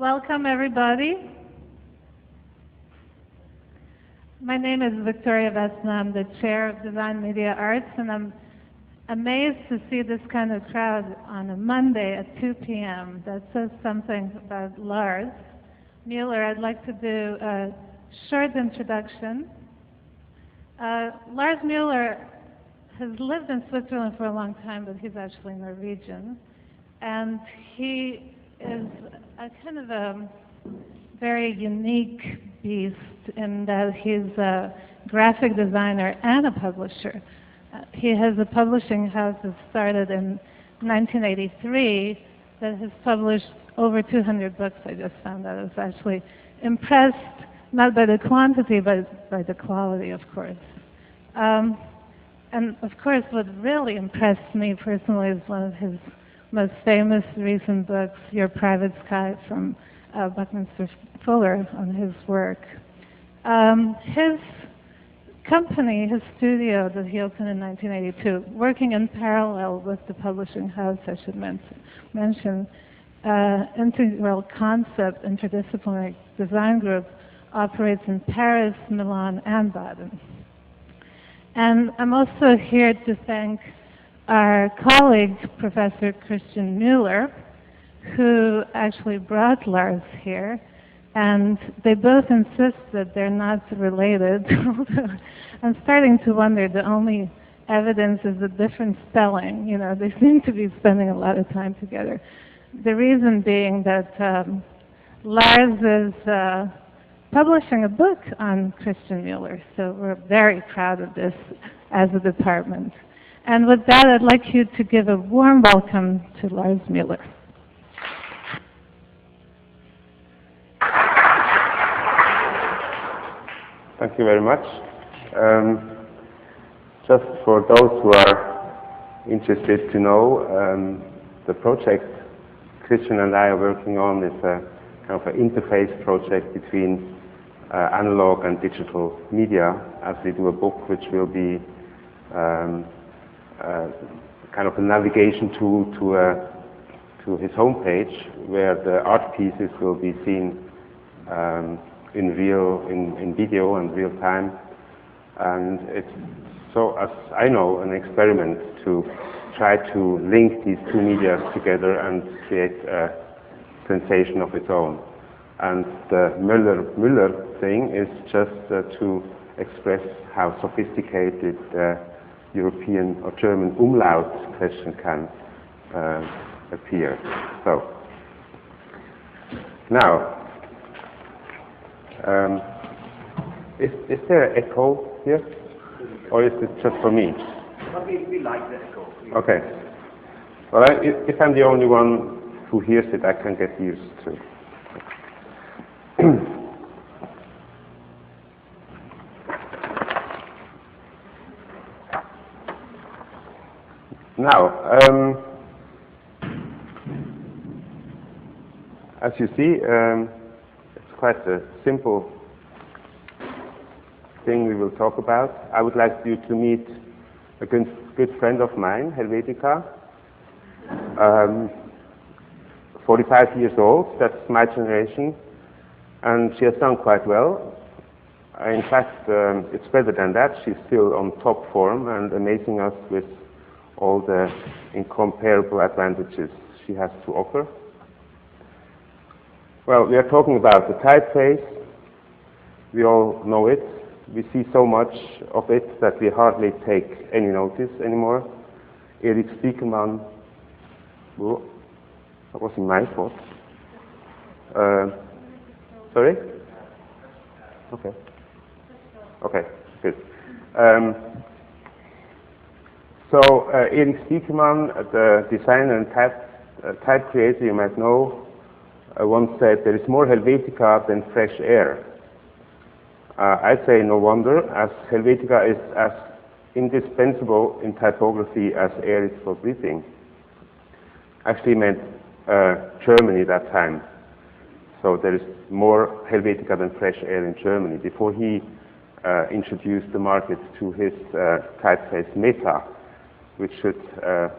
Welcome, everybody. My name is Victoria Vesna. I'm the chair of Design Media Arts, and I'm amazed to see this kind of crowd on a Monday at 2 p.m. That says something about Lars Mueller. I'd like to do a short introduction. Lars Mueller has lived in Switzerland for a long time, but he's actually Norwegian. And he is a kind of a very unique beast in that he's a graphic designer and a publisher. He has a publishing house that started in 1983 that has published over 200 books. I just found out. I was actually impressed, not by the quantity, but by the quality, of course. And of course, what really impressed me personally is one of his most famous recent books, Your Private Sky, from Buckminster Fuller, on his work. His company, his studio that he opened in 1982, working in parallel with the publishing house, I should mention, Integral Concept Interdisciplinary Design Group, operates in Paris, Milan, and Baden. And I'm also here to thank our colleague, Professor Christian Mueller, who actually brought Lars here. And they both insist that they're not related. I'm starting to wonder, the only evidence is a different spelling. You know, they seem to be spending a lot of time together. The reason being that Lars is publishing a book on Christian Mueller, so we're very proud of this as a department. And with that, I'd like you to give a warm welcome to Lars Mueller. Thank you very much. Just for those who are interested to know, the project Christian and I are working on is a kind of an interface project between analog and digital media, as we do a book which will be kind of a navigation tool to his homepage, where the art pieces will be seen in video and real time. And it's, so as I know, an experiment to try to link these two media together and create a sensation of its own. And the Mueller thing is just to express how sophisticated European or German umlaut question can appear. So, now, is there an echo here? Or is it just for me? We like the echo. Okay. Well, if I'm the only one who hears it, I can get used to it. Now, as you see, it's quite a simple thing we will talk about. I would like you to meet a good friend of mine, Helvetica, 45 years old, that's my generation, and she has done quite well. In fact, it's better than that. She's still on top form and amazing us with all the incomparable advantages she has to offer. Well, we are talking about the typeface. We all know it. We see so much of it that we hardly take any notice anymore. Erik Spiekermann, oh, that wasn't my fault. Sorry? Okay. Okay, good. So Erik Spiekermann, the designer and type creator you might know, once said, there is more Helvetica than fresh air. I say no wonder, as Helvetica is as indispensable in typography as air is for breathing. Actually meant Germany that time. So there is more Helvetica than fresh air in Germany. Before he introduced the market to his typeface Meta, which should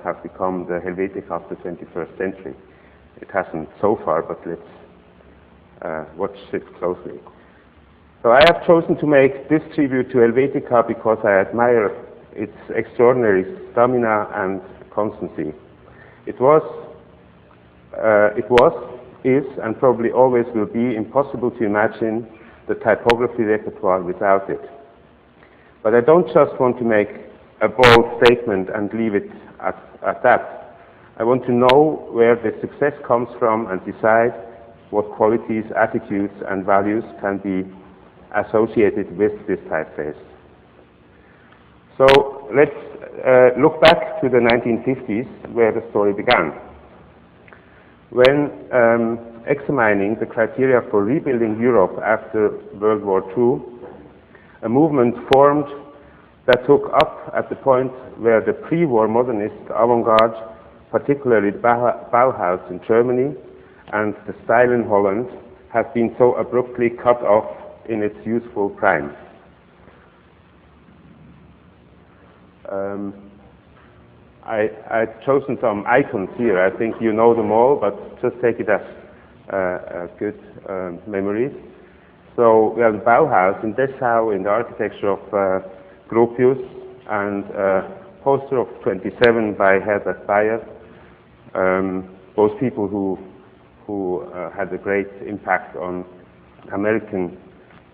have become the Helvetica of the 21st century. It hasn't so far, but let's watch it closely. So I have chosen to make this tribute to Helvetica because I admire its extraordinary stamina and constancy. It was, is, and probably always will be impossible to imagine the typography repertoire without it. But I don't just want to make a bold statement and leave it at that. I want to know where the success comes from and decide what qualities, attitudes, and values can be associated with this typeface. So let's look back to the 1950s, where the story began. When examining the criteria for rebuilding Europe after World War II, a movement formed that took up at the point where the pre-war modernist avant-garde, particularly the Bauhaus in Germany and the style in Holland, have been so abruptly cut off in its youthful prime. I've chosen some icons here. I think you know them all, but just take it as good memories. So we have the Bauhaus in Dessau in the architecture of Gropius, and a poster of 27 by Herbert Bayer, both people who had a great impact on American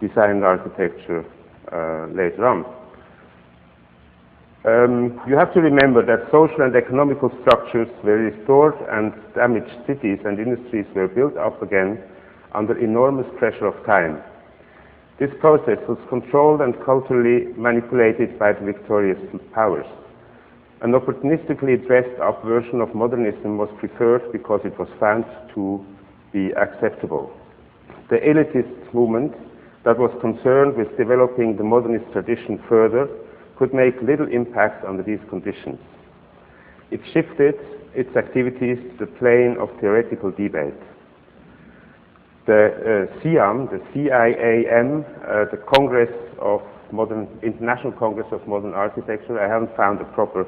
design architecture later on. You have to remember that social and economical structures were restored and damaged cities and industries were built up again under enormous pressure of time. This process was controlled and culturally manipulated by the victorious powers. An opportunistically dressed up version of modernism was preferred because it was found to be acceptable. The elitist movement that was concerned with developing the modernist tradition further could make little impact under these conditions. It shifted its activities to the plane of theoretical debate. The CIAM, the CIAM, the Congress of International Congress of Modern Architecture, I haven't found a proper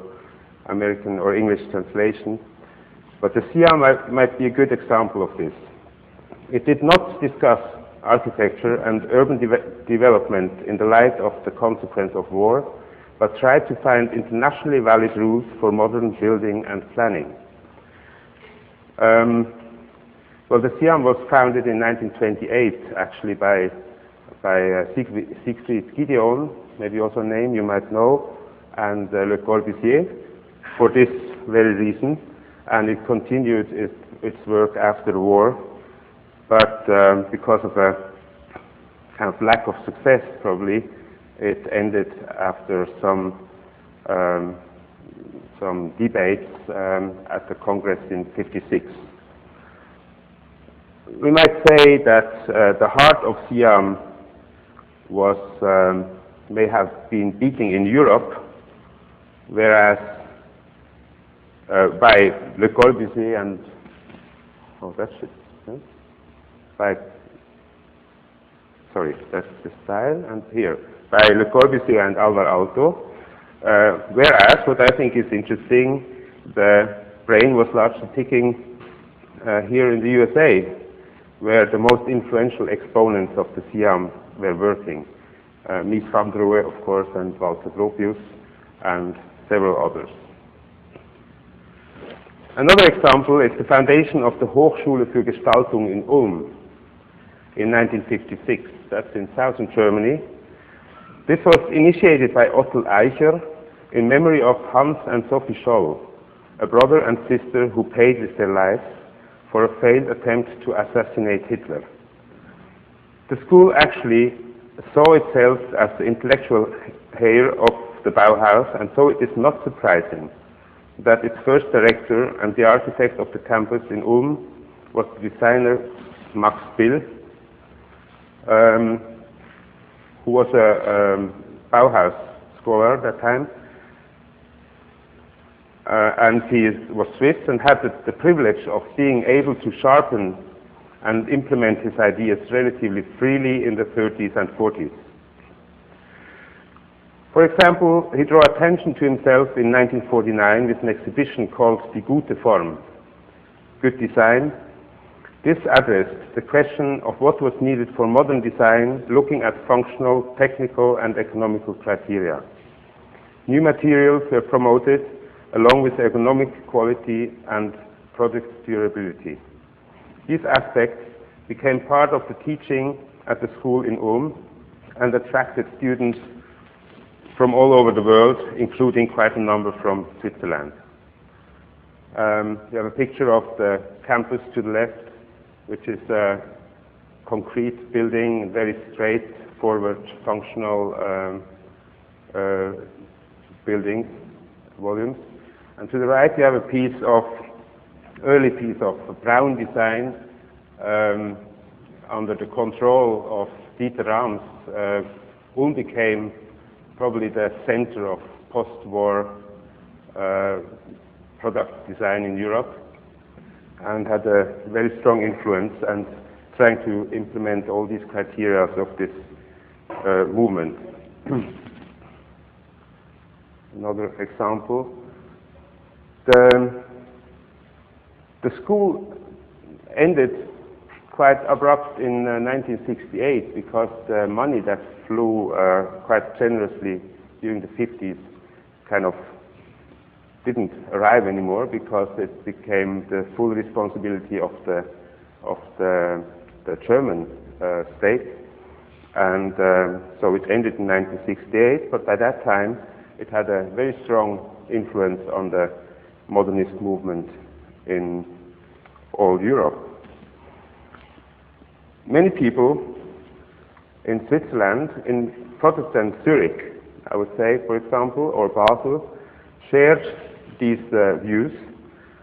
American or English translation, but the CIAM might be a good example of this. It did not discuss architecture and urban development in the light of the consequence of war, but tried to find internationally valid rules for modern building and planning. Well, the CIAM was founded in 1928, actually by Siegfried Gideon, maybe also a name you might know, and Le Corbusier, for this very reason, and it continued its work after the war, but because of a kind of lack of success, probably, it ended after some debates at the Congress in '56. We might say that the heart of CIAM was may have been beating in Europe, whereas by Le Corbusier and that's the style, and here by Le Corbusier and Alvar Aalto. Whereas what I think is interesting, the brain was largely ticking here in the USA, where the most influential exponents of the CIAM were working. Mies van der Rohe, of course, and Walter Gropius, and several others. Another example is the foundation of the Hochschule für Gestaltung in Ulm in 1956. That's in southern Germany. This was initiated by Otto Eicher in memory of Hans and Sophie Scholl, a brother and sister who paid with their lives for a failed attempt to assassinate Hitler. The school actually saw itself as the intellectual heir of the Bauhaus, and so it is not surprising that its first director and the architect of the campus in Ulm was the designer Max Bill, who was a Bauhaus scholar at that time, and he was Swiss and had the privilege of being able to sharpen and implement his ideas relatively freely in the 30s and 40s. For example, he drew attention to himself in 1949 with an exhibition called Die gute Form, Good Design, This addressed the question of what was needed for modern design, looking at functional, technical, and economical criteria. New materials were promoted, along with ergonomic quality and product durability. These aspects became part of the teaching at the school in Ulm and attracted students from all over the world, including quite a number from Switzerland. You have a picture of the campus to the left, which is a concrete building, very straightforward, functional buildings, volumes. And to the right you have early piece of brown design under the control of Dieter Rams. Ulm became probably the center of post-war product design in Europe and had a very strong influence and trying to implement all these criteria of this movement. Another example. The school ended quite abrupt in 1968 because the money that flew quite generously during the 50s kind of didn't arrive anymore because it became the full responsibility of the German state, and so it ended in 1968. But by that time, it had a very strong influence on the modernist movement in all Europe. Many people in Switzerland, in Protestant Zurich, I would say, for example, or Basel, shared these views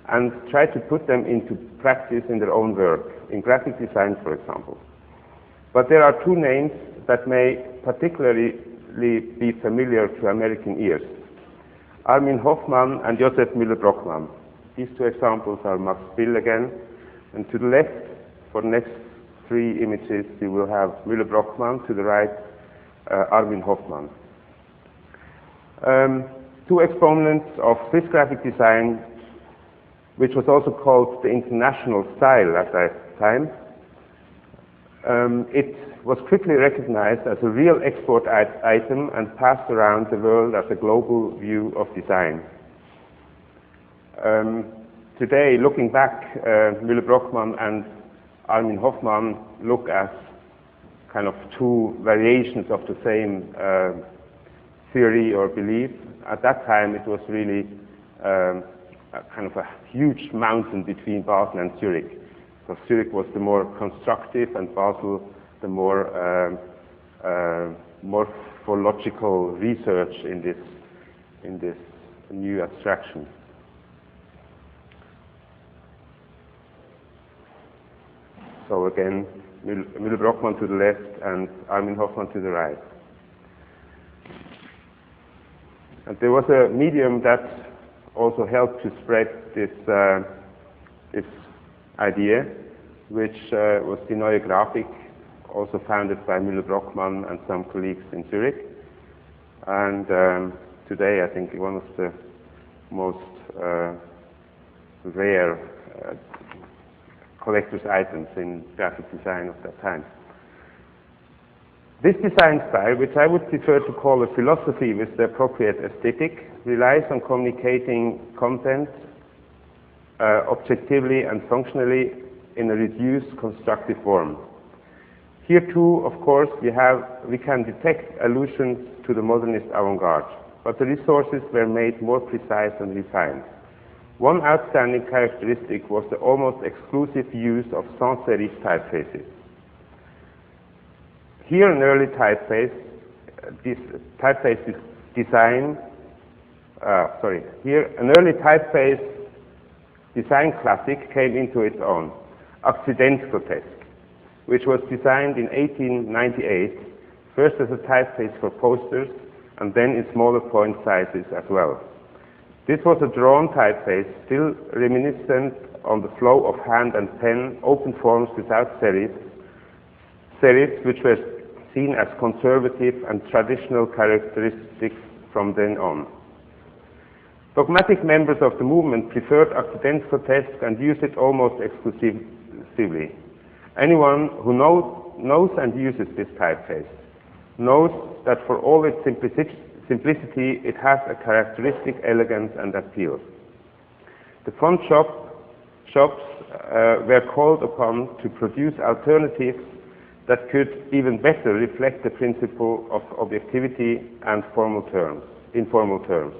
and tried to put them into practice in their own work, in graphic design, for example. But there are two names that may particularly be familiar to American ears: Armin Hoffmann and Josef Müller-Brockmann. These two examples are Max Bill again, and to the left, for the next three images, you will have Müller-Brockmann, to the right, Armin Hoffmann. Two exponents of Swiss graphic design, which was also called the international style at that time. It was quickly recognized as a real export item and passed around the world as a global view of design. Today, looking back, Müller-Brockmann and Armin Hoffmann look as kind of two variations of the same theory or belief. At that time, it was really kind of a huge mountain between Basel and Zurich. So Zurich was the more constructive, and Basel the more morphological research in this new abstraction. So again, Müller-Brockmann to the left and Armin Hoffmann to the right. And there was a medium that also helped to spread this idea, which was the Neue Grafik, also founded by Müller-Brockmann and some colleagues in Zurich. And today, I think one of the most rare collector's items in graphic design of that time. This design style, which I would prefer to call a philosophy with the appropriate aesthetic, relies on communicating content objectively and functionally in a reduced constructive form. Here too, of course, we can detect allusions to the modernist avant-garde, but the resources were made more precise and refined. One outstanding characteristic was the almost exclusive use of sans-serif typefaces. Here an early typeface, here an early typeface design classic came into its own, Accidentgrotesque, which was designed in 1898, first as a typeface for posters and then in smaller point sizes as well. This was a drawn typeface, still reminiscent on the flow of hand and pen, open forms without serifs, which were seen as conservative and traditional characteristics from then on. Dogmatic members of the movement preferred Accidentgrotesque and used it almost exclusively exclusively. Anyone who knows and uses this typeface knows that for all its simplicity, it has a characteristic elegance and appeal. The font shops were called upon to produce alternatives that could even better reflect the principle of objectivity and informal terms.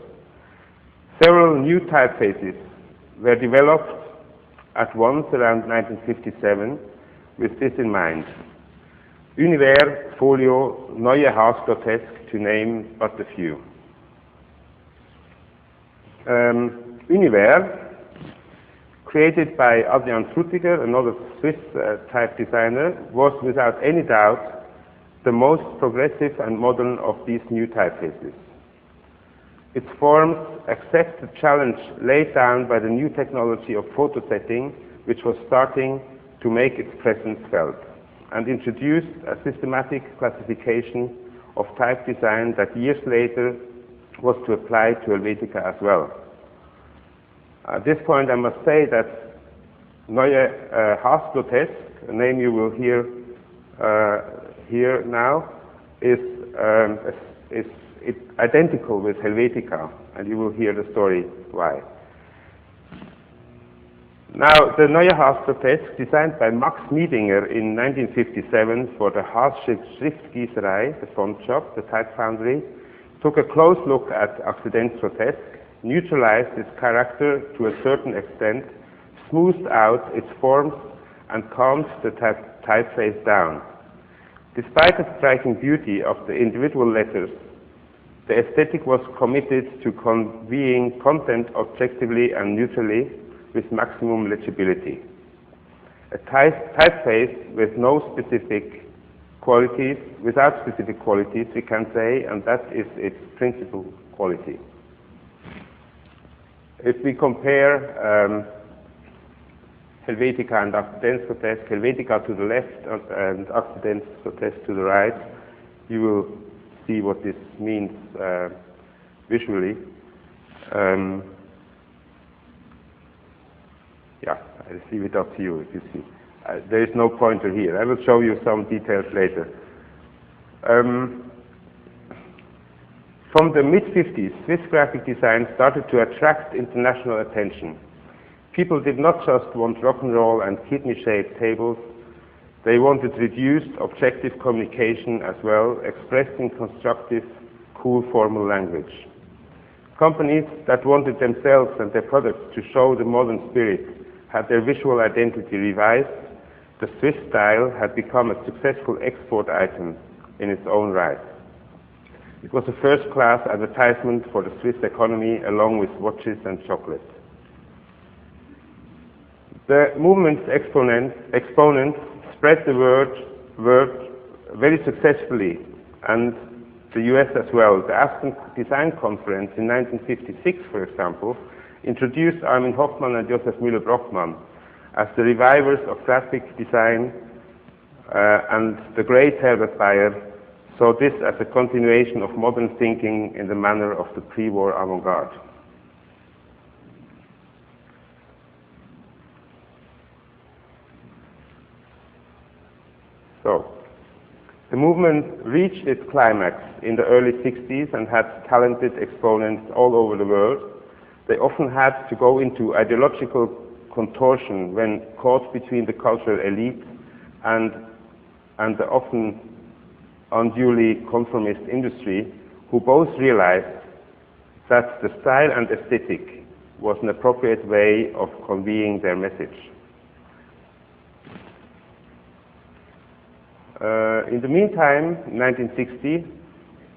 Several new typefaces were developed at once around 1957 with this in mind. Univers, Folio, Neue Hausgrotesk, to name but a few. Univers, created by Adrian Frutiger, another Swiss type designer, was without any doubt the most progressive and modern of these new typefaces. Its forms accept the challenge laid down by the new technology of photo setting, which was starting to make its presence felt, and introduced a systematic classification of type design that years later was to apply to Helvetica as well. At this point, I must say that Neue Hausgrotesk, a name you will hear now, is identical with Helvetica, and you will hear the story why. Now, the Neue Hausgrotesk, designed by Max Miedinger in 1957 for the Schriftgießerei, the font shop, the type foundry, took a close look at Accidentgrotesk, neutralized its character to a certain extent, smoothed out its forms, and calmed the typeface down. Despite the striking beauty of the individual letters, the aesthetic was committed to conveying content objectively and neutrally with maximum legibility. A typeface with no specific qualities, without specific qualities, we can say, and that is its principal quality. If we compare Helvetica and Accidentgrotesk, Helvetica to the left and Accidentgrotesk to the right, you will see what this means visually. Yeah, I'll leave it up to you if you see. There is no pointer here. I will show you some details later. From the mid-50s, Swiss graphic design started to attract international attention. People did not just want rock and roll and kidney-shaped tables. They wanted reduced, objective communication as well, expressed in constructive, cool, formal language. Companies that wanted themselves and their products to show the modern spirit had their visual identity revised. The Swiss style had become a successful export item in its own right. It was a first-class advertisement for the Swiss economy, along with watches and chocolate. The movement's exponents spread the word very successfully, and the US as well. The Aspen Design Conference in 1956, for example, introduced Armin Hoffmann and Josef Müller-Brockmann as the revivers of graphic design, and the great Herbert Bayer saw this as a continuation of modern thinking in the manner of the pre-war avant-garde. So, the movement reached its climax in the early 60s and had talented exponents all over the world. They often had to go into ideological contortion when caught between the cultural elite and the often unduly conformist industry, who both realized that the style and aesthetic was an appropriate way of conveying their message. In the meantime, in 1960,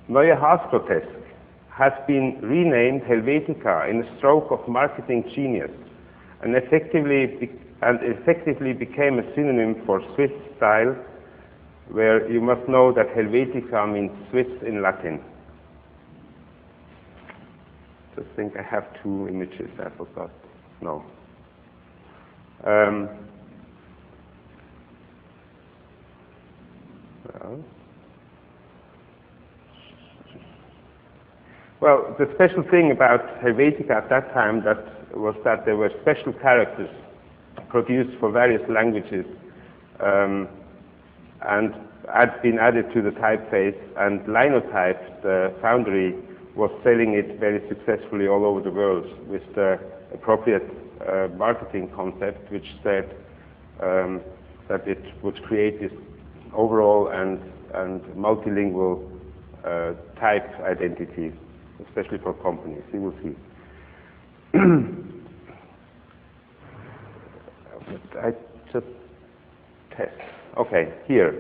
Neue Hausgrotesk has been renamed Helvetica in a stroke of marketing genius, and effectively became a synonym for Swiss style, where you must know that Helvetica means Swiss in Latin. I think I have two images, I forgot. No. Well, the special thing about Helvetica at that time was that there were special characters produced for various languages and had been added to the typeface, and Linotype, the foundry, was selling it very successfully all over the world with the appropriate marketing concept, which said that it would create this overall and multilingual type identity, especially for companies. You will see. I just test. Okay, here.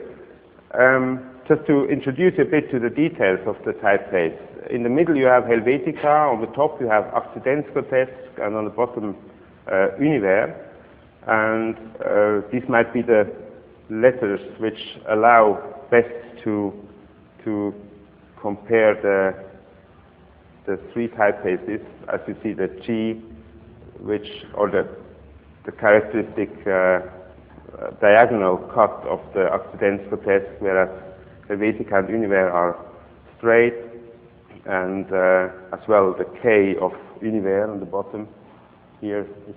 Just to introduce a bit to the details of the typeface. In the middle you have Helvetica, on the top you have Akzidenzgrotesk, and on the bottom Univers. And these might be the letters which allow best to compare the three typefaces. As you see, the G, or the characteristic diagonal cut of the Akzidenzgrotesk, whereas Helvetica and Univers are straight, and as well the K of Univers on the bottom here is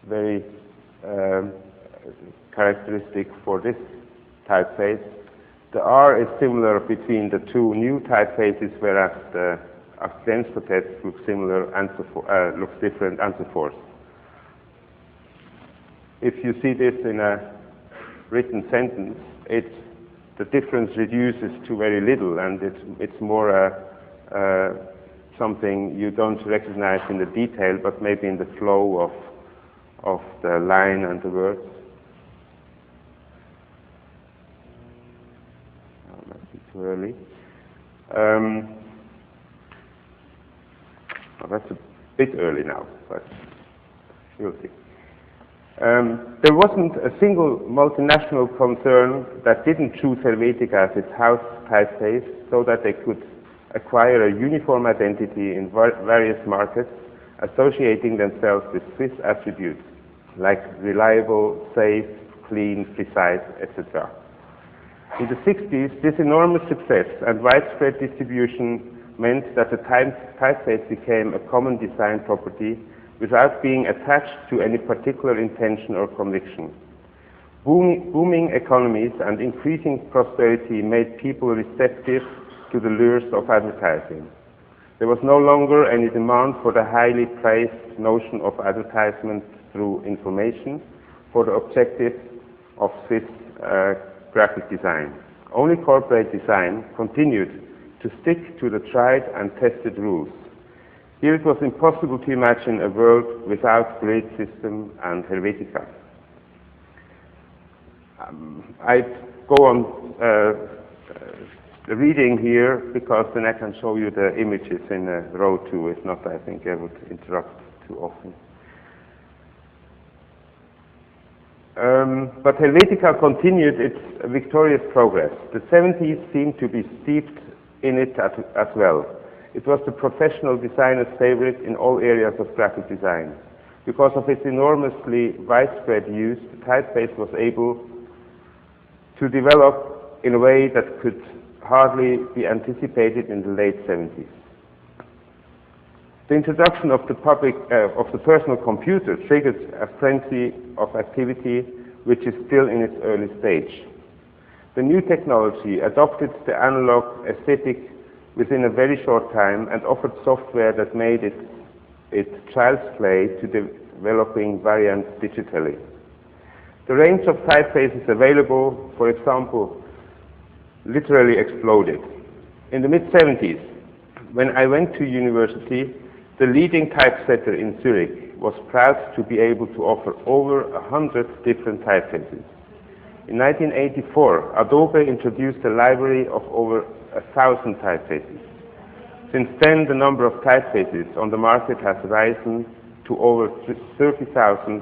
very characteristic for this typeface. The R is similar between the two new typefaces, whereas the Akzidenzgrotesk looks similar and looks different, and so forth. If you see this in a written sentence, the difference reduces to very little, and it's more something you don't recognize in the detail, but maybe in the flow of the line and the words. Oh, that's too early. Well, that's a bit early now, but you'll see. There wasn't a single multinational concern that didn't choose Helvetica as its house typeface so that they could acquire a uniform identity in various markets, associating themselves with Swiss attributes like reliable, safe, clean, precise, etc. In the 60s, this enormous success and widespread distribution meant that the typeface became a common design property without being attached to any particular intention or conviction. Booming economies and increasing prosperity made people receptive to the lures of advertising. There was no longer any demand for the highly praised notion of advertisement through information for the objective of Swiss graphic design. Only corporate design continued to stick to the tried and tested rules. Here it was impossible to imagine a world without grid system and Helvetica. I go on reading here because then I can show you the images in row 2. If not, I think I would interrupt too often. But Helvetica continued its victorious progress. The 70s seemed to be steeped in it as well. It was the professional designer's favorite in all areas of graphic design. Because of its enormously widespread use, the typeface was able to develop in a way that could hardly be anticipated in the late 70s. The introduction of the personal computer triggered a frenzy of activity which is still in its early stage. The new technology adopted the analog aesthetic within a very short time and offered software that made it child's play to developing variants digitally. The range of typefaces available, for example, literally exploded. In the mid-70s, when I went to university, the leading typesetter in Zurich was proud to be able to offer over 100 different typefaces. In 1984, Adobe introduced a library of over 1,000 typefaces. Since then, the number of typefaces on the market has risen to over 30,000,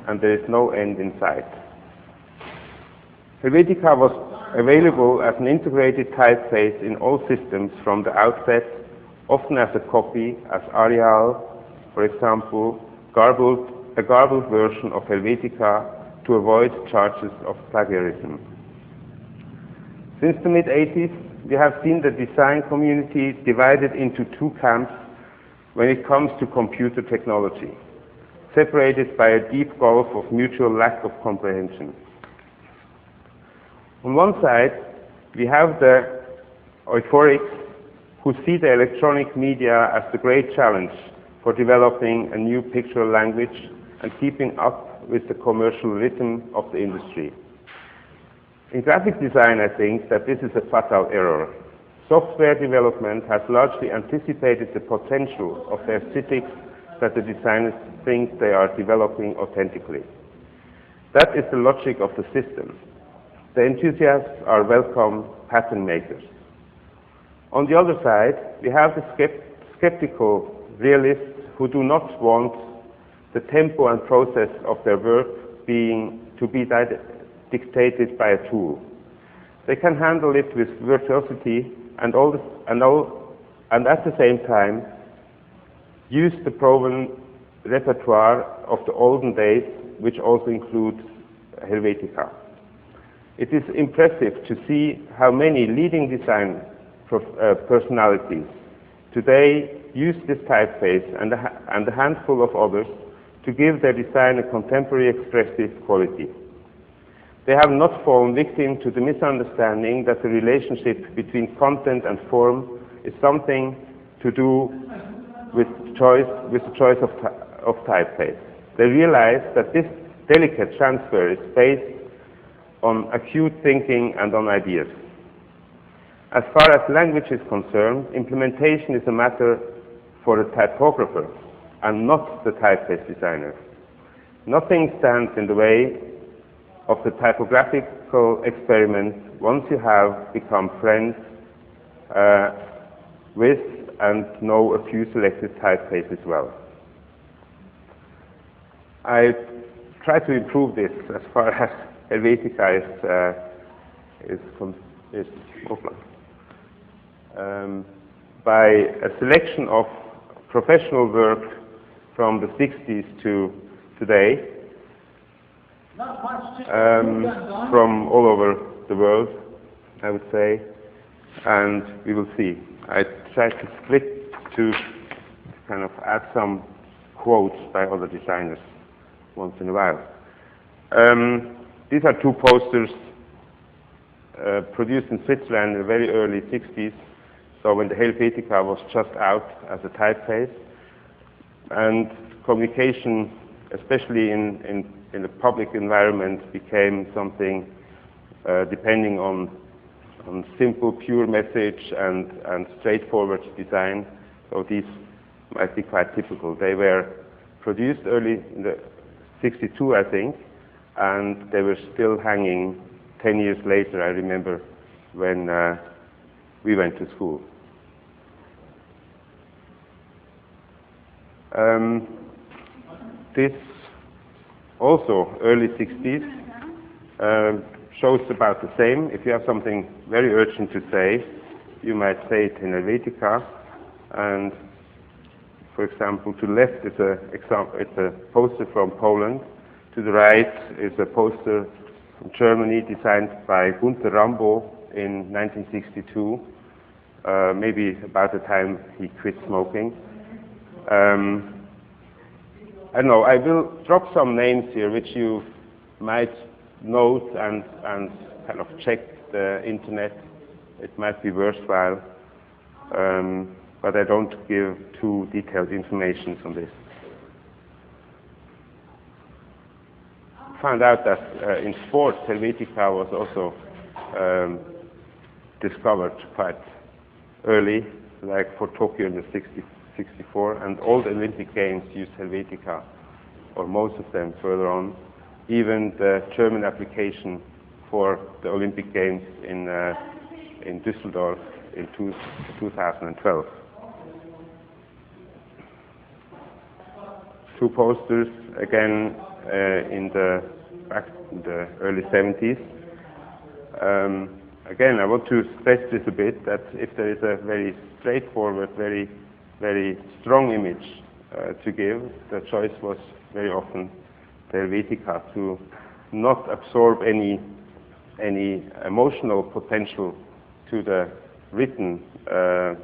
and there is no end in sight. Helvetica was available as an integrated typeface in all systems from the outset, often as a copy, as Arial, for example, a garbled version of Helvetica to avoid charges of plagiarism. Since the mid-80s, we have seen the design community divided into two camps when it comes to computer technology. separated by a deep gulf of mutual lack of comprehension. On one side, we have the euphorics who see the electronic media as the great challenge for developing a new pictorial language and keeping up with the commercial rhythm of the industry. In graphic design, I think that this is a fatal error. Software development has largely anticipated the potential of the aesthetics that the designers think they are developing authentically. That is the logic of the system. The enthusiasts are welcome pattern makers. On the other side, we have the skeptical realists who do not want the tempo and process of their work to be dictated by a tool. They can handle it with virtuosity and at the same time use the proven repertoire of the olden days, which also includes Helvetica. It is impressive to see how many leading design personalities today use this typeface and a handful of others to give their design a contemporary expressive quality. They have not fallen victim to the misunderstanding that the relationship between content and form is something to do with the choice of typeface. They realize that this delicate transfer is based on acute thinking and on ideas. As far as language is concerned, implementation is a matter for the typographer and not the typeface designer. Nothing stands in the way of the typographical experiment once you have become friends with and know a few selected typefaces well. I try to improve this as far as Helvetica is by a selection of professional work from the 60s to today, from all over the world, I would say, and we will see. I try to split to kind of add some quotes by other designers once in a while. These are two posters produced in Switzerland in the very early 60s, so when the Helvetica was just out as a typeface, and communication, especially in the public environment, became something depending on simple, pure message and straightforward design. So these might be quite typical. They were produced early in the 62, I think, and they were still hanging 10 years later, I remember, when we went to school. This also early 60s shows about the same. If you have something very urgent to say, you might say it in Helvetica. And for example, to the left is a poster from Poland. To the right is a poster from Germany designed by Gunther Rambo in 1962, maybe about the time he quit smoking. I don't know, I will drop some names here which you might note and kind of check the internet. It might be worthwhile, but I don't give too detailed information on this. Found out that in sports, Helvetica was also discovered quite early, like for Tokyo in the 64, and all the Olympic Games used Helvetica, or most of them further on. Even the German application for the Olympic Games in Düsseldorf in 2012. Two posters again back in the early 70s. Again, I want to stress this a bit, that if there is a very straightforward, very, very strong image to give, the choice was very often the Helvetica, to not absorb any emotional potential to the written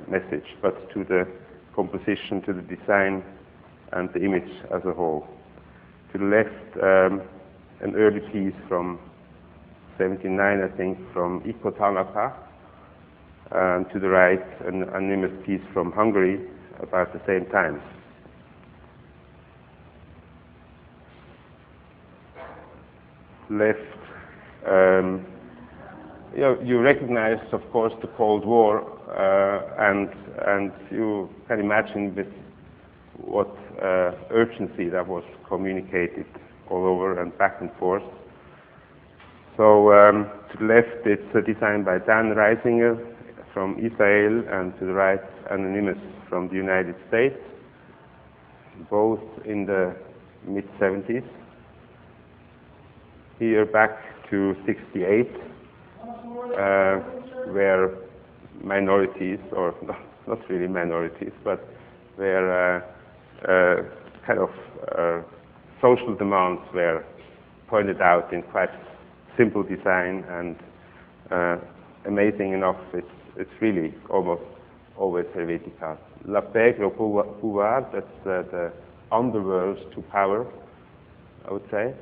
message, but to the composition, to the design, and the image as a whole. To the left, an early piece from 79, I think, from Iko Tanaka. To the right, an anonymous piece from Hungary about the same time. Left, you recognize, of course, the Cold War, and you can imagine with what urgency that was communicated all over and back and forth. So to the left, it's designed by Dan Reisinger from Israel, and to the right, anonymous from the United States, both in the mid-70s. Here back to 68, where minorities, or not really minorities, but where kind of social demands were pointed out in quite simple design, and amazing enough, it's really almost always Helvetica. La pègre au pouvoir, that's the underworld to power, I would say.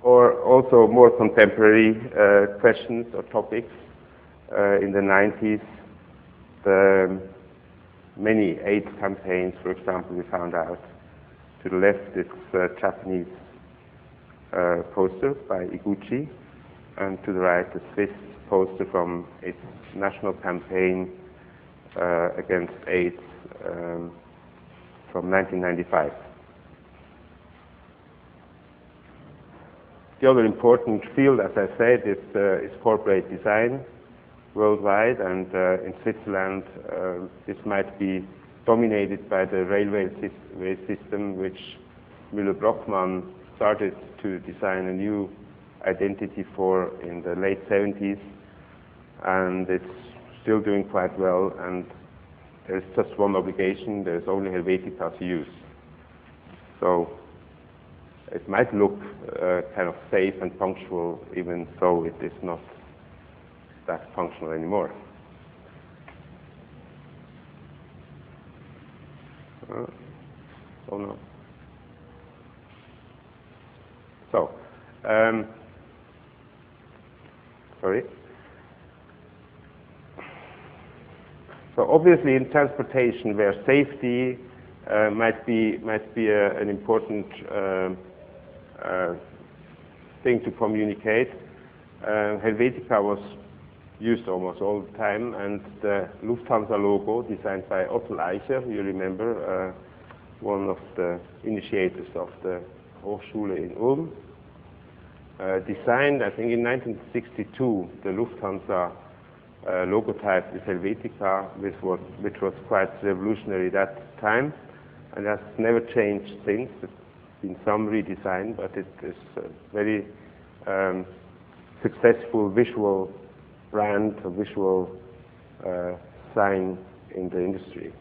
Or also more contemporary questions or topics. In the 90s, the many AIDS campaigns, for example, we found out. To the left, it's a Japanese poster by Iguchi, and to the right, a Swiss poster from its national campaign against AIDS from 1995. The other important field, as I said, is corporate design worldwide, and in Switzerland this might be dominated by the railway system, which Müller-Brockmann started to design a new identity for in the late 70s, and it's still doing quite well, and there's just one obligation: there's only Helvetica to use. So it might look kind of safe and punctual, even though it is not that functional anymore. Oh no. So, sorry. So obviously in transportation, where safety might be an important thing to communicate, Helvetica was used almost all the time, and the Lufthansa logo, designed by Otto Eicher, you remember, one of the initiators of the Hochschule in Ulm, designed, I think in 1962, the Lufthansa logotype is Helvetica, which was quite revolutionary that time, and has never changed since. There's been some redesign, but it is a very successful visual brand, a visual sign in the industry.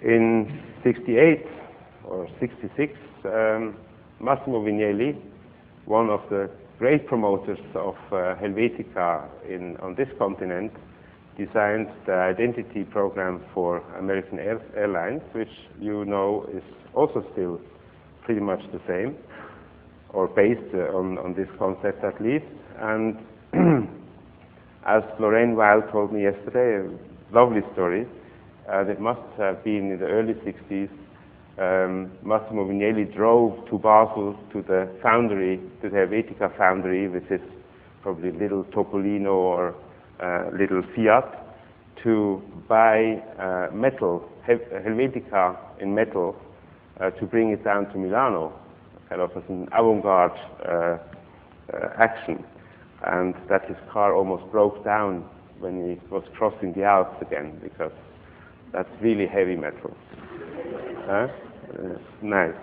In 68 or 66, Massimo Vignelli, one of the great promoters of Helvetica on this continent, designed the identity program for American Airlines, which you know is also still pretty much the same, or based on this concept at least. And as Lorraine Weil told me yesterday, a lovely story, that must have been in the early 60s, Massimo Vignelli drove to Basel to the foundry, to the Helvetica foundry, with his probably little Topolino or little Fiat, to buy metal, Helvetica in metal, to bring it down to Milano, kind of as an avant-garde action. And that his car almost broke down when he was crossing the Alps again, because that's really heavy metal. Nice.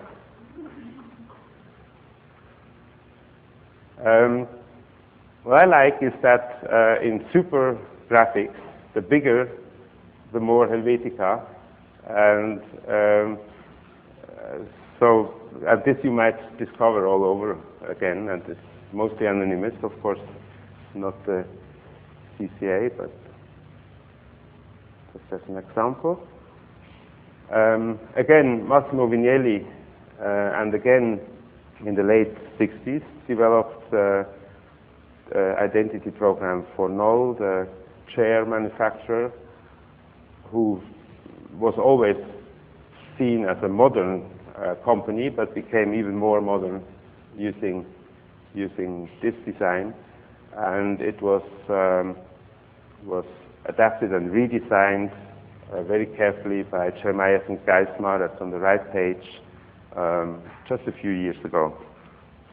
What I like is that in super graphics, the bigger, the more Helvetica, and so this you might discover all over again, and it's mostly anonymous, of course, not the CCA, but just as an example. Again, Massimo Vignelli, and again in the late 60s, developed identity program for Knoll, the chair manufacturer, who was always seen as a modern company, but became even more modern using this design, and it was adapted and redesigned very carefully by Jeremias and Geismar. That's on the right page, just a few years ago.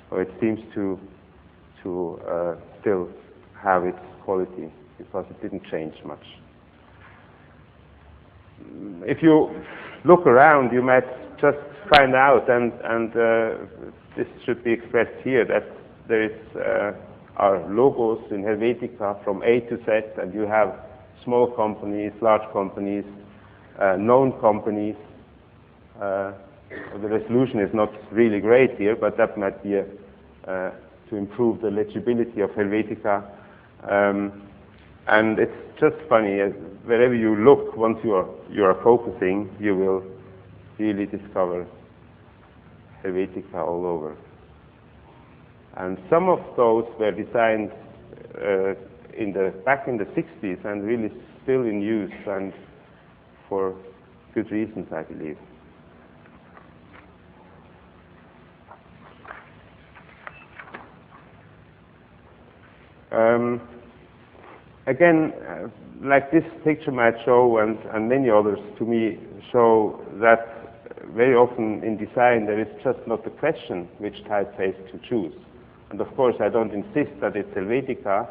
So it seems to still have its quality because it didn't change much. If you look around, you might just find out, and this should be expressed here, that there is our logos in Helvetica from A to Z, and you have small companies, large companies, known companies. The resolution is not really great here, but that might be to improve the legibility of Helvetica. And it's just funny, wherever you look, once you are focusing, you will really discover Helvetica all over. And some of those were designed back in the 60s and really still in use, and for good reasons, I believe. Again, like this picture might show, and many others to me show that very often in design there is just not the question which typeface to choose. And of course I don't insist that it's Helvetica,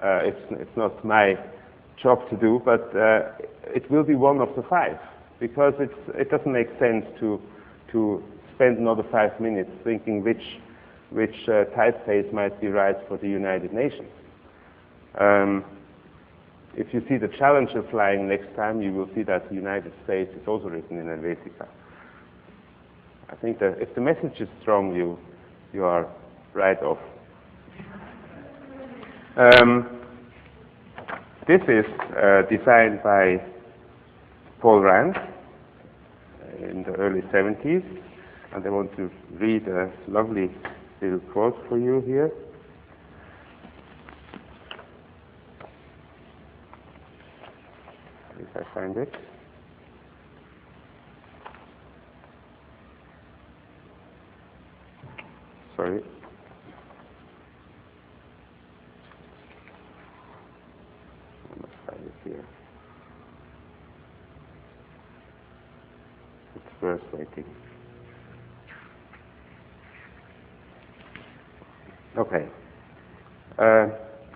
it's not my job to do, but it will be one of the 5, because it doesn't make sense to spend another 5 minutes thinking which typeface might be right for the United Nations. If you see the Challenger flying next time, you will see that the United States is also written in Helvetica. I think that if the message is strong, you are right off. This is designed by Paul Rand in the early 70s, and I want to read a lovely little quote for you here. If I find it. Sorry. I must find it here. It's worth waiting. Okay.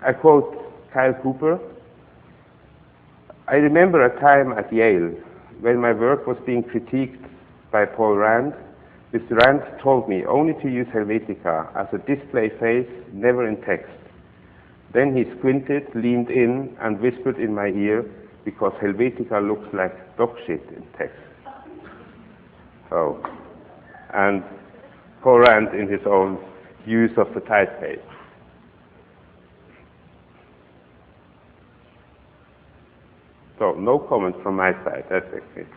I quote Kyle Cooper. I remember a time at Yale when my work was being critiqued by Paul Rand. Mr. Rand told me only to use Helvetica as a display face, never in text. Then he squinted, leaned in, and whispered in my ear, because Helvetica looks like dog shit in text. Oh. And Paul Rand in his own use of the typeface. So, no comment from my side. That's it.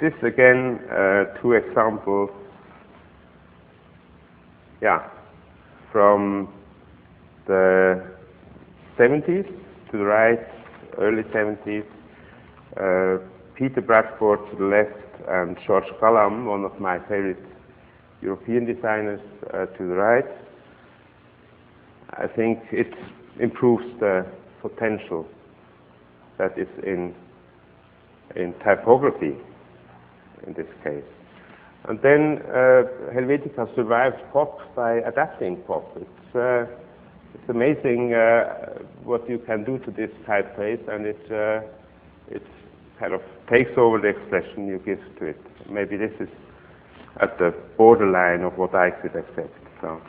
This again, 2 examples. Yeah, from the 70s to the right, early 70s. Peter Bradford to the left, and George Callam, one of my favorite European designers, to the right. I think it improves the potential that is in typography in this case. And then Helvetica survived pop by adapting pop. It's amazing what you can do to this typeface, and it kind of takes over the expression you give to it. Maybe this is at the borderline of what I could accept. So.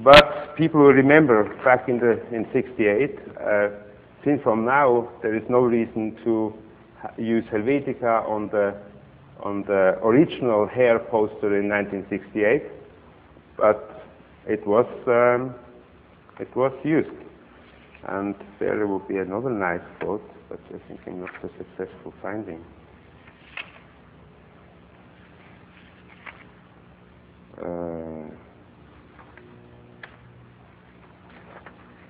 But people will remember back in 68, since from now there is no reason to use Helvetica on the original hair poster in 1968, but it was used. And there would be another nice quote, but I think I'm not so successful finding.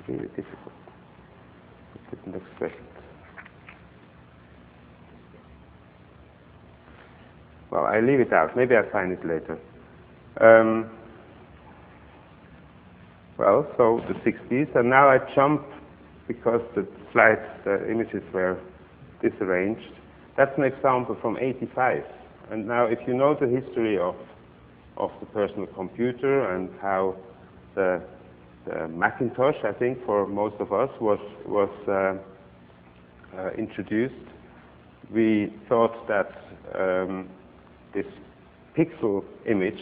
Really difficult. I didn't expect. Well, I leave it out. Maybe I'll find it later. Well, so the 60s, and now I jump because the slides, the images were disarranged. That's an example from 85. And now, if you know the history of the personal computer and how the Macintosh, I think, for most of us, was introduced, we thought that this pixel image,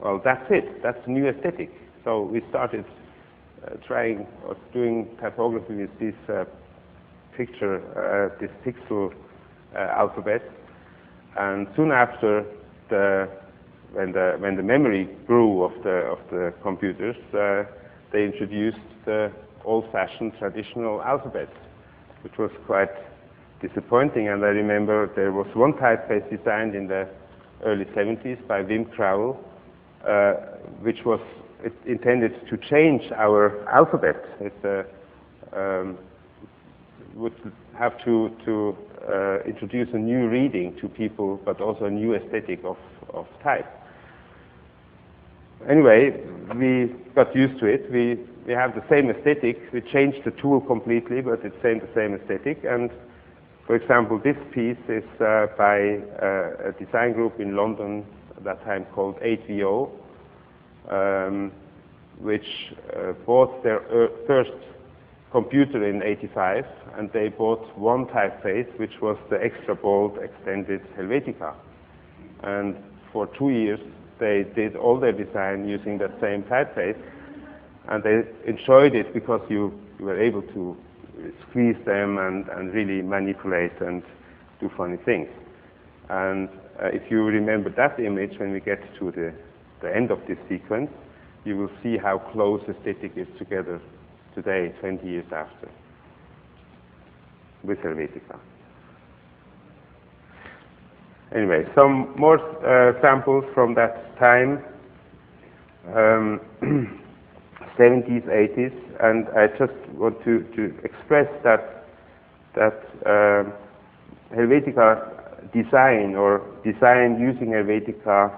well, that's it. That's the new aesthetic. So we started trying or doing typography with this this pixel alphabet. And soon after, when the memory grew of the computers, they introduced the old-fashioned traditional alphabet, which was quite disappointing. And I remember there was one typeface designed in the early 70s by Wim Crowell, which was intended to change our alphabet. It would have to introduce a new reading to people, but also a new aesthetic of type. Anyway, we got used to it. We have the same aesthetic. We changed the tool completely, but it's the same aesthetic. And for example, this piece is by a design group in London at that time called 8VO, which bought their first computer in 85, and they bought one typeface, which was the extra bold extended Helvetica. And for 2 years, they did all their design using that same typeface, and they enjoyed it because you were able to squeeze them and really manipulate and do funny things. And if you remember that image, when we get to the end of this sequence, you will see how close aesthetic is together today, 20 years after, with Helvetica. Anyway, some more samples from that time, 70s, 80s, and I just want to express that Helvetica design, or design using Helvetica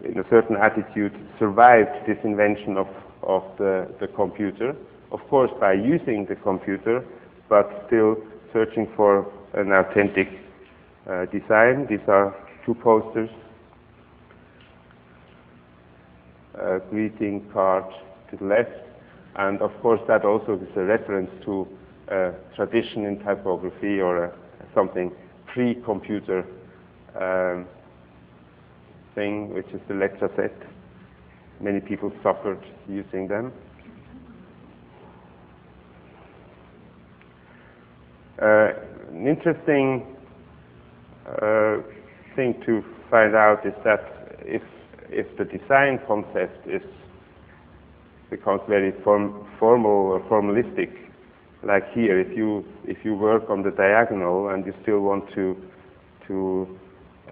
in a certain attitude, survived this invention of the computer, of course by using the computer, but still searching for an authentic design. These are two posters, a greeting card to the left, and of course that also is a reference to a tradition in typography, or something pre-computer thing, which is the lecture set. Many people suffered using them. An interesting thing to find out is that if the design concept becomes very formal or formalistic, like here, if you work on the diagonal and you still want to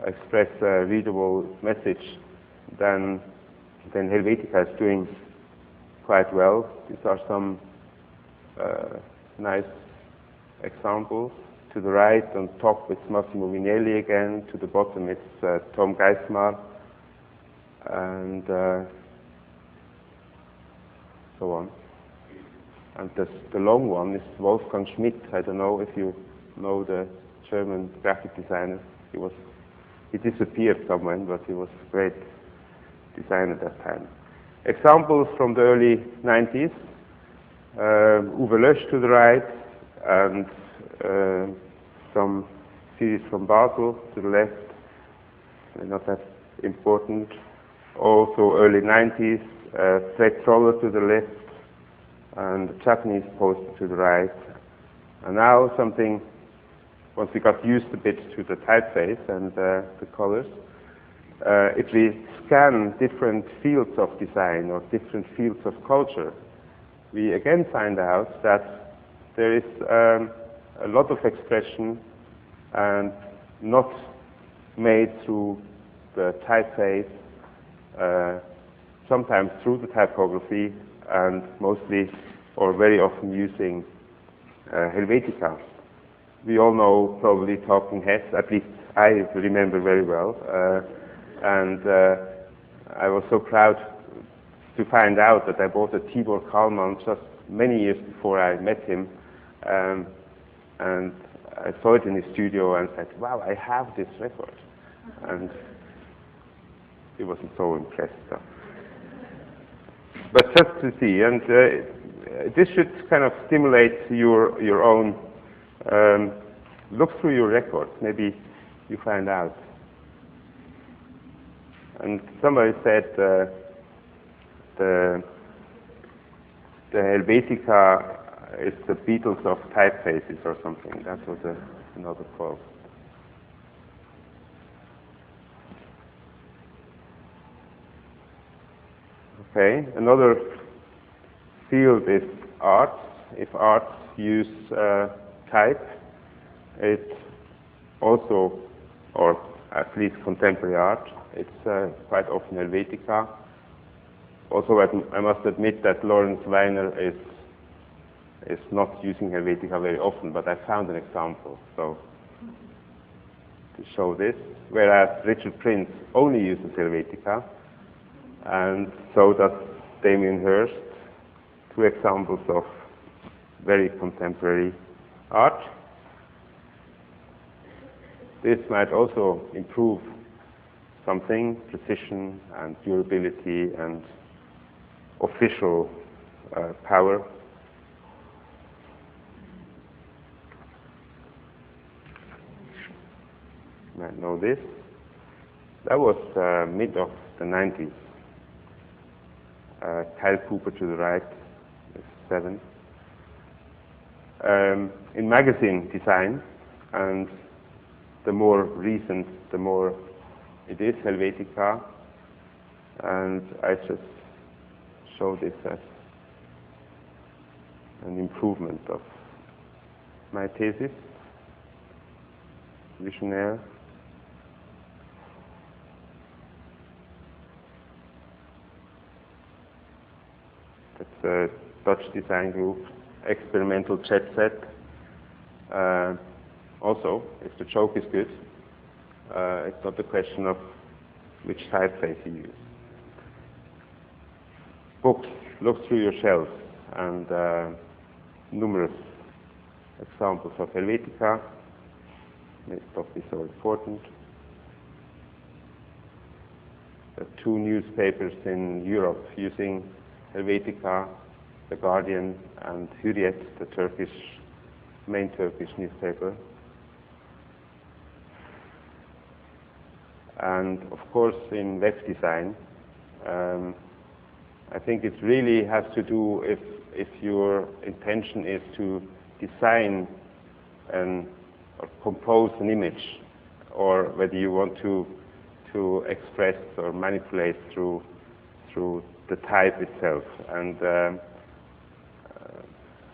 express a readable message, then Helvetica is doing quite well. These are some nice examples. To the right, on top, it's Massimo Vinelli again. To the bottom, it's Tom Geismar, and so on. And the long one is Wolfgang Schmidt. I don't know if you know the German graphic designer. He disappeared somewhere, but he was a great designer at that time. Examples from the early 90s. Uwe Lösch to the right, and some series from Basel to the left. Not that important. Also early 90s, Fred Troller to the left, and the Japanese poster to the right. And now something, once we got used a bit to the typeface and the colors, if we scan different fields of design or different fields of culture, we again find out that there is a lot of expression and not made through the typeface, sometimes through the typography, and mostly or very often using Helvetica. We all know probably Talking Heads, at least I remember very well, and I was so proud to find out that I bought a Tibor Kalman just many years before I met him, and I saw it in his studio and said, wow, I have this record. And he wasn't so impressed. So. But just to see, and this should kind of stimulate your own look through your records. Maybe you find out. And somebody said the Helvetica is the Beatles of typefaces or something. That was another quote. Okay, another field is arts. If arts use type, it's also, or at least contemporary art, it's quite often Helvetica. Also, I must admit that Lars Mueller is not using Helvetica very often, but I found an example, so to show this. Whereas Richard Prince only uses Helvetica, and so does Damien Hirst, two examples of very contemporary art. This might also improve something, precision and durability and official power. You might know this. That was mid of the 90s. Kyle Cooper to the right, 7. In magazine design, and the more recent, the more it is Helvetica, and I just show this as an improvement of my thesis, Visionaire. That's a Dutch design group, Experimental Jet Set. Also, if the joke is good, it's not a question of which typeface you use. Books, look through your shelves, and numerous examples of Helvetica. May not be so important. There are 2 newspapers in Europe using Helvetica, The Guardian and Hürriyet, the main Turkish newspaper. And of course, in web design, I think it really has to do if your intention is to design or compose an image, or whether you want to express or manipulate through the type itself. And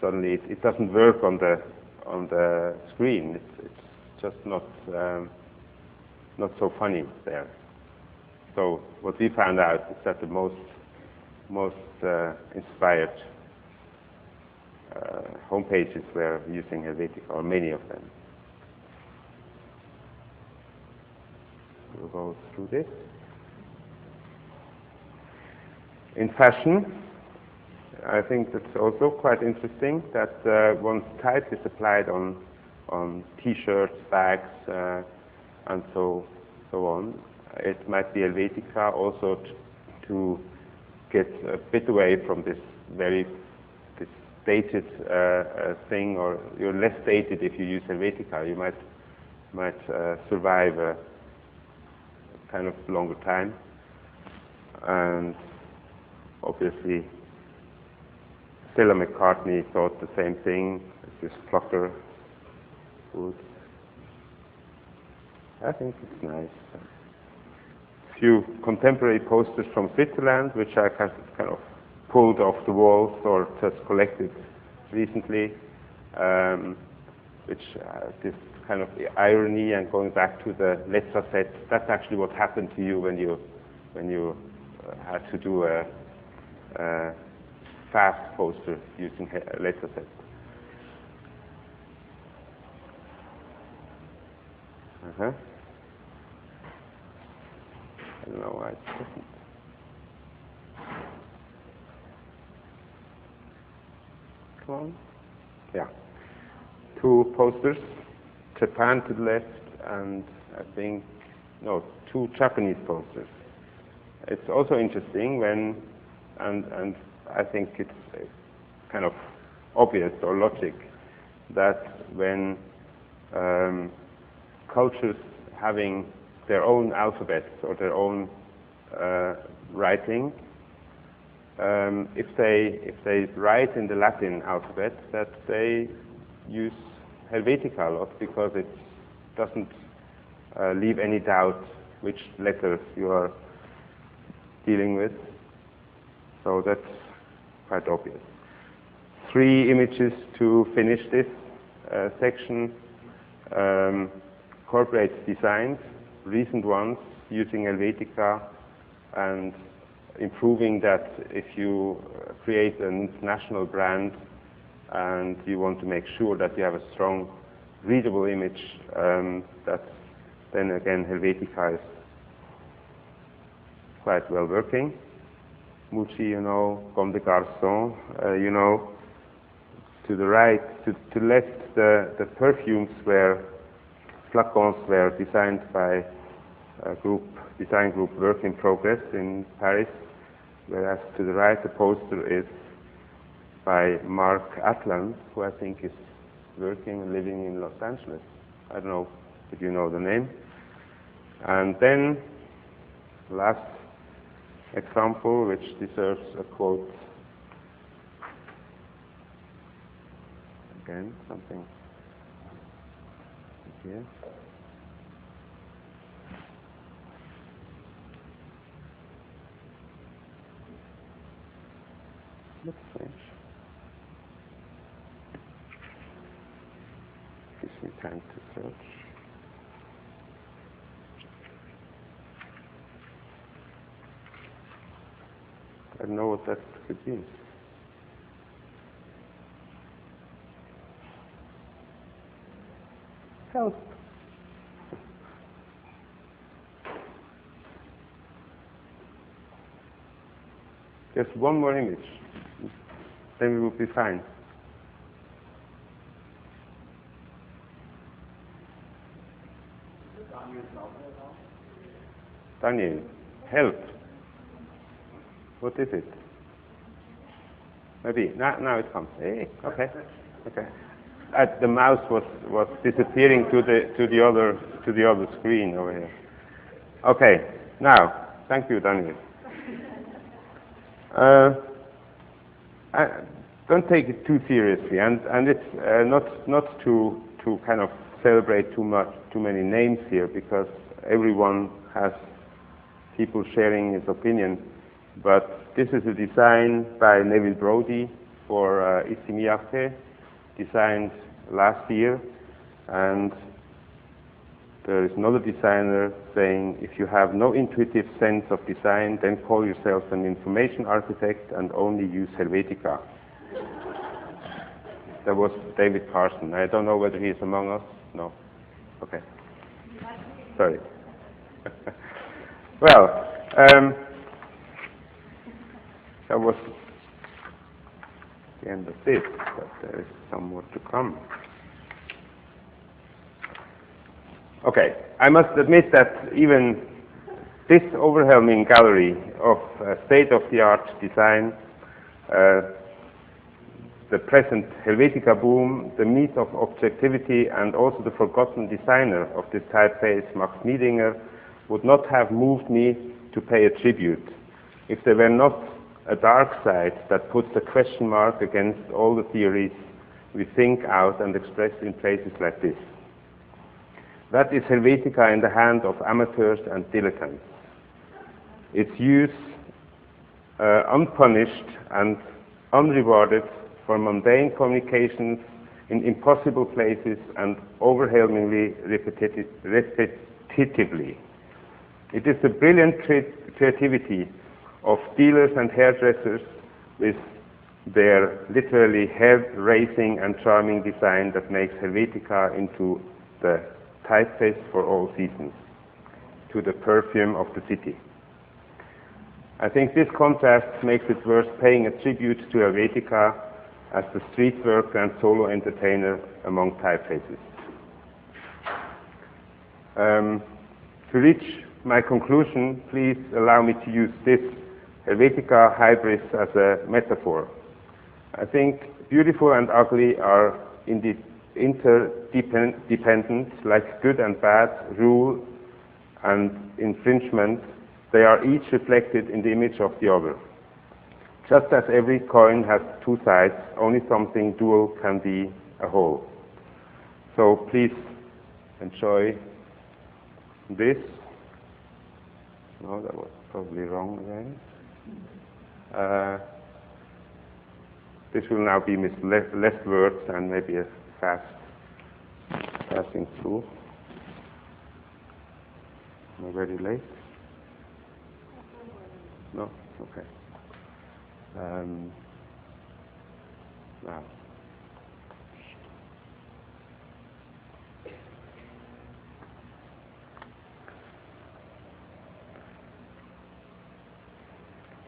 suddenly it doesn't work on the screen. It's just not so funny there. So what we found out is that the most inspired homepages were using Helvetica, or many of them. We'll go through this. In fashion, I think that's also quite interesting that once type is applied on T-shirts, bags, and so on, it might be Helvetica also to get a bit away from this dated thing, or you're less dated if you use Helvetica. You might survive a kind of longer time. And obviously, Stella McCartney thought the same thing. This plucker wood. I think it's nice. A few contemporary posters from Switzerland, which are kind of pulled off the walls or just collected recently, which this kind of irony and going back to the letter set, that's actually what happened to you when you had to do a fast poster using a letter set. I don't know why it doesn't. Come on. Yeah. 2 posters, Japan to the left, and I think, no, 2 Japanese posters. It's also interesting when, and I think it's kind of obvious or logic, that when cultures having their own alphabets or their own writing, if they write in the Latin alphabet, that they use Helvetica a lot because it doesn't leave any doubt which letters you are dealing with. So that's quite obvious. 3 images to finish this section. Corporate designs, recent ones using Helvetica, and improving that if you create a national brand and you want to make sure that you have a strong readable image, that then again Helvetica is quite well working. Mucci, you know, Comme des Garçons, you know. To the right, to left, the perfumes flacons were designed by a design group Work in Progress in Paris, whereas to the right the poster is by Mark Atlan, who I think is working and living in Los Angeles. I don't know if you know the name. And then last example, which deserves a quote. Again, something here. Looks strange. Gives me time to search. I don't know what that could be. Help. Just one more image, then we will be fine. Daniel, help. What is it? Maybe now it comes. Hey, okay. The mouse was disappearing to the other screen over here. Okay, now thank you, Daniel. Don't take it too seriously, and it's not to kind of celebrate too many names here, because everyone has people sharing his opinion. But this is a design by Neville Brody for Isimiake, designed last year, and there is another designer saying, if you have no intuitive sense of design, then call yourself an information architect and only use Helvetica. That was David Carson. I don't know whether he is among us. No. Okay. Sorry. Well, that was the end of this, but there is some more to come. Okay, I must admit that even this overwhelming gallery of state-of-the-art design, the present Helvetica boom, the myth of objectivity, and also the forgotten designer of this typeface, Max Miedinger, would not have moved me to pay a tribute if there were not a dark side that puts a question mark against all the theories we think out and express in places like this. That is Helvetica in the hand of amateurs and dilettantes. Its use unpunished and unrewarded for mundane communications in impossible places and overwhelmingly repetitively. It is the brilliant creativity of dealers and hairdressers with their literally hair-raising and charming design that makes Helvetica into the typeface for all seasons, to the perfume of the city. I think this contrast makes it worth paying a tribute to Helvetica as the street worker and solo entertainer among typefaces. To reach my conclusion, please allow me to use this Helvetica hybris as a metaphor. I think beautiful and ugly are interdependent, like good and bad, rule and infringement. They are each reflected in the image of the other. Just as every coin has two sides, only something dual can be a whole. So please enjoy this. No, that was probably wrong again. This will now be with less words and maybe a fast passing through. Am I very late? No? Okay. Now.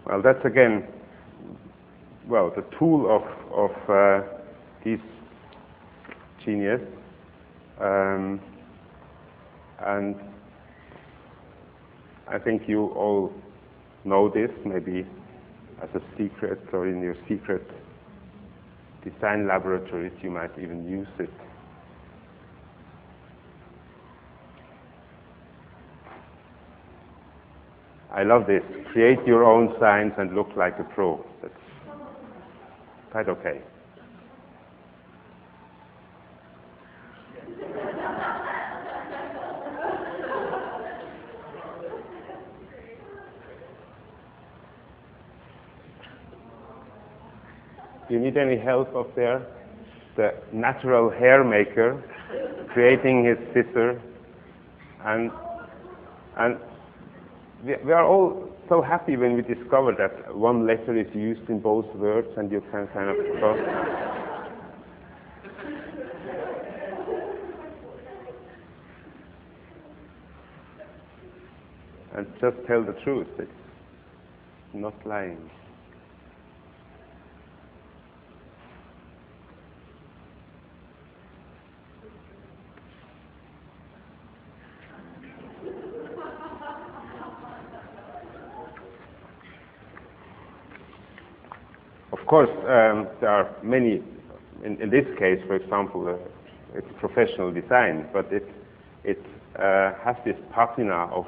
Well, that's again, well, the tool of this genius, and I think you all know this, maybe as a secret or in your secret design laboratories, you might even use it. I love this. Create your own signs and look like a pro. That's quite okay. Do you need any help up there? The natural hair maker creating his scissor, and we are all so happy when we discover that one letter is used in both words and you can kind of cross. And just tell the truth, it's not lying. Of course, there are many, in this case, for example, it's professional design, but it has this patina of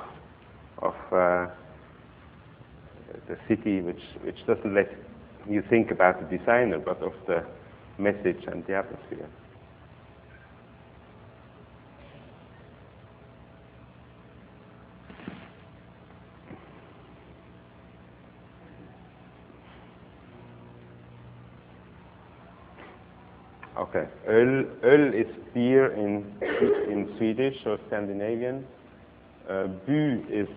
the city, which doesn't let you think about the designer, but of the message and the atmosphere. Okay, öl is beer in Swedish or Scandinavian. Bu is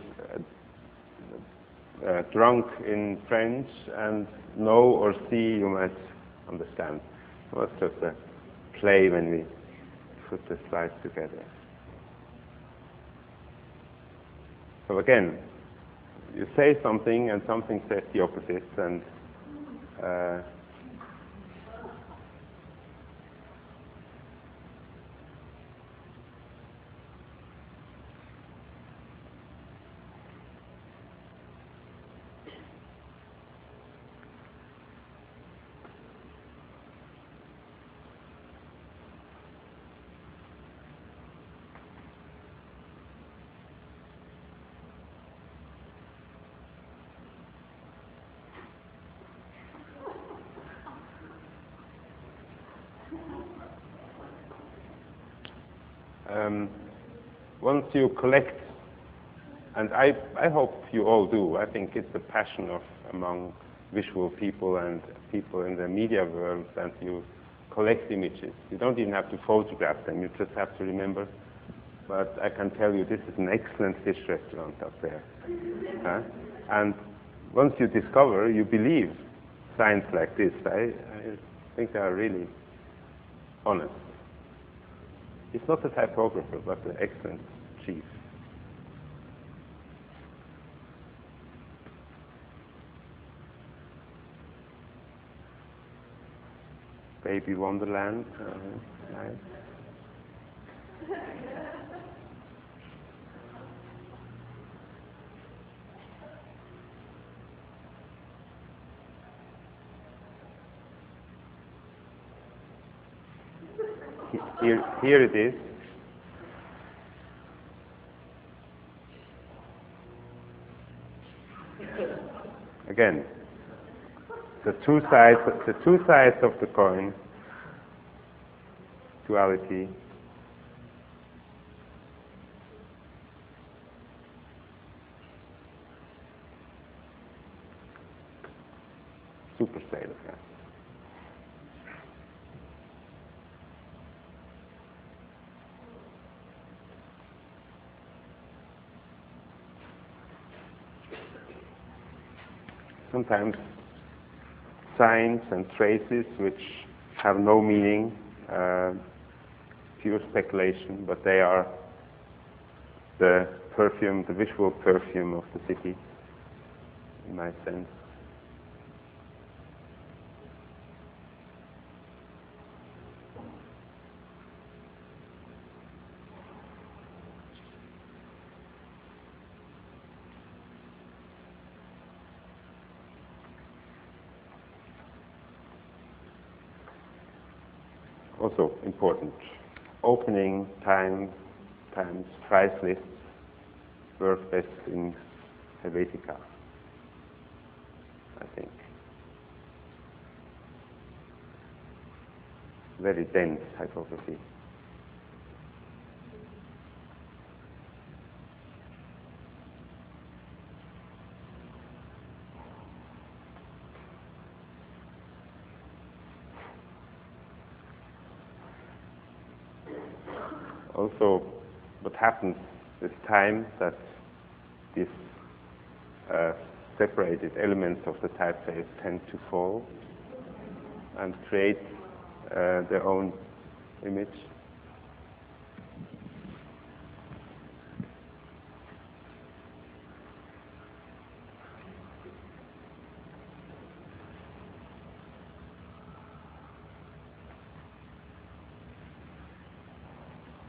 drunk in French, and no or see you might understand. So it's just a play when we put the slides together. So again, you say something and something says the opposite, and once you collect, and I hope you all do, I think it's the passion of among visual people and people in the media world, and you collect images. You don't even have to photograph them, you just have to remember. But I can tell you this is an excellent fish restaurant up there. And once you discover, you believe signs like this. I think they are really honest. He's not a typographer, but an excellent chief. Baby Wonderland. Nice. Here it is. Again, the two sides of the coin. Duality. Super state of that. Sometimes signs and traces which have no meaning, pure speculation, but they are the perfume, the visual perfume of the city, in my sense. Also important, opening times, price lists, work best in Helvetica, I think. Very dense typography. Also, what happens with time that these separated elements of the typeface tend to fall and create their own image.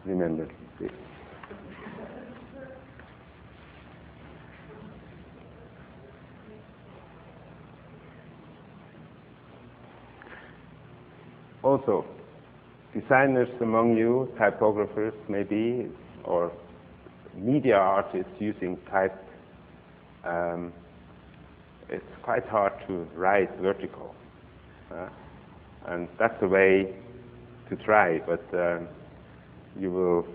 Remember this. Also, designers among you, typographers maybe, or media artists using type, it's quite hard to write vertical. And that's a way to try, but you will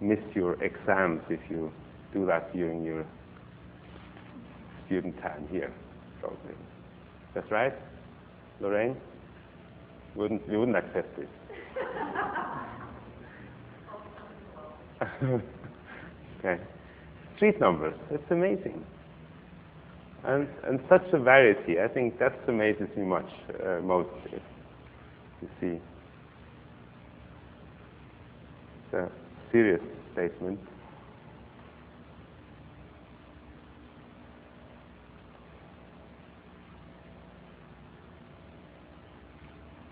miss your exams if you do that during your student time here, probably. That's right, Lorraine? You wouldn't accept this. Okay. Street numbers, it's amazing. And such a variety, I think that amazes me most, you see. It's a serious statement.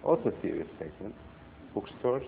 Also a serious statement. Bookstores.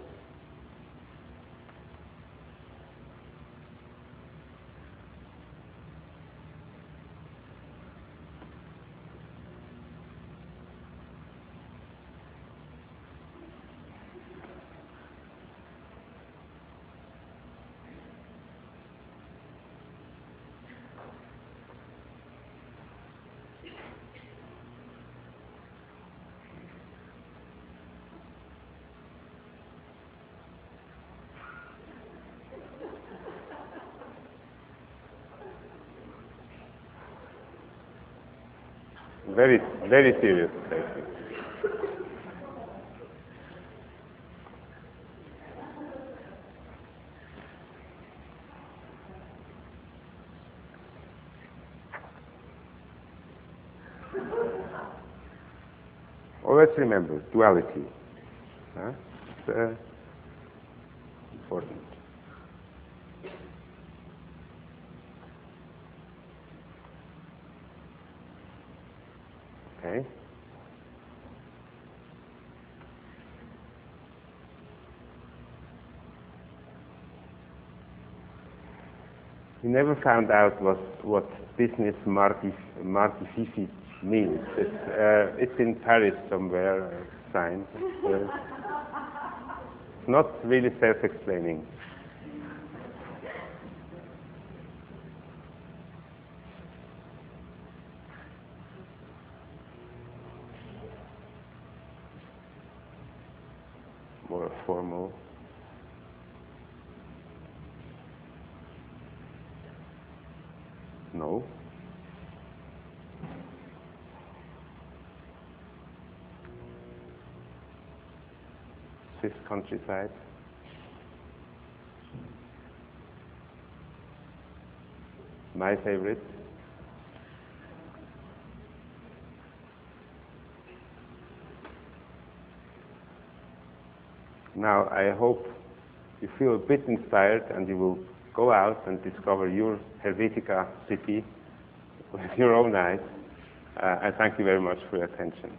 Very, very serious safety. Always remember duality. Huh? It's important. Okay. We never found out what business martifici means. It's in Paris somewhere, signed. It's not really self-explaining. More formal. No. Swiss countryside. My favorite. Now I hope you feel a bit inspired and you will go out and discover your Helvetica city with your own eyes. I thank you very much for your attention.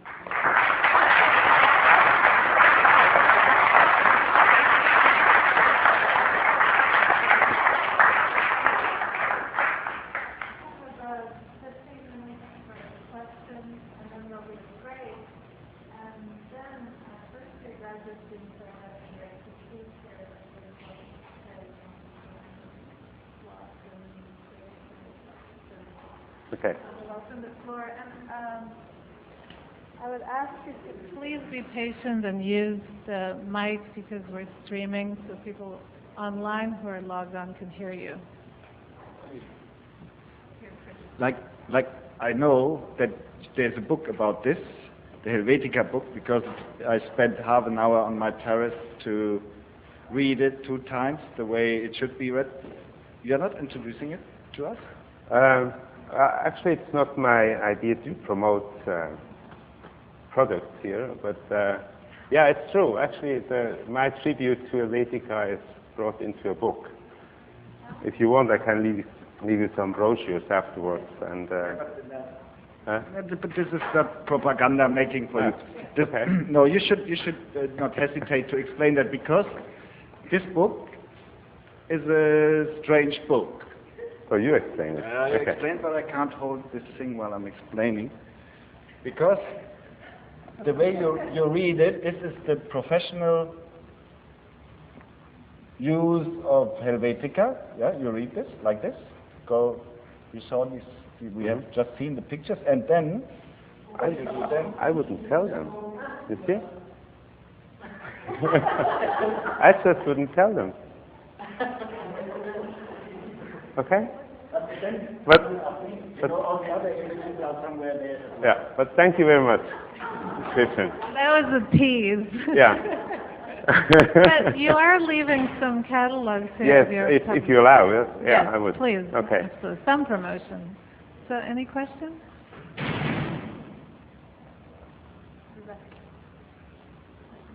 Okay. Welcome to the floor. And I would ask you to please be patient and use the mic because we're streaming so people online who are logged on can hear you. Like I know that there's a book about this, the Helvetica book, because I spent half an hour on my terrace to read it 2 times the way it should be read. You're not introducing it to us? Actually, it's not my idea to promote products here, but yeah, it's true. Actually, my tribute to Helvetica is brought into a book. If you want, I can leave you some brochures afterwards. And But this is not propaganda making for you. This, okay. No, you should not hesitate to explain that, because this book is a strange book. So you explain it. I Okay. explain, but I can't hold this thing while I'm explaining, because the way you read it, this is the professional use of Helvetica. Yeah, you read this like this. You saw this. We have just seen the pictures, and then I wouldn't tell them. You see? I just wouldn't tell them. Okay? But all the other images are somewhere there. yeah, but thank you very much. Description. That was a tease. Yeah. But you are leaving some catalogs here. Yes, of your if you allow it. Yeah, yes, I would. Please. Okay. So some promotion. So any questions?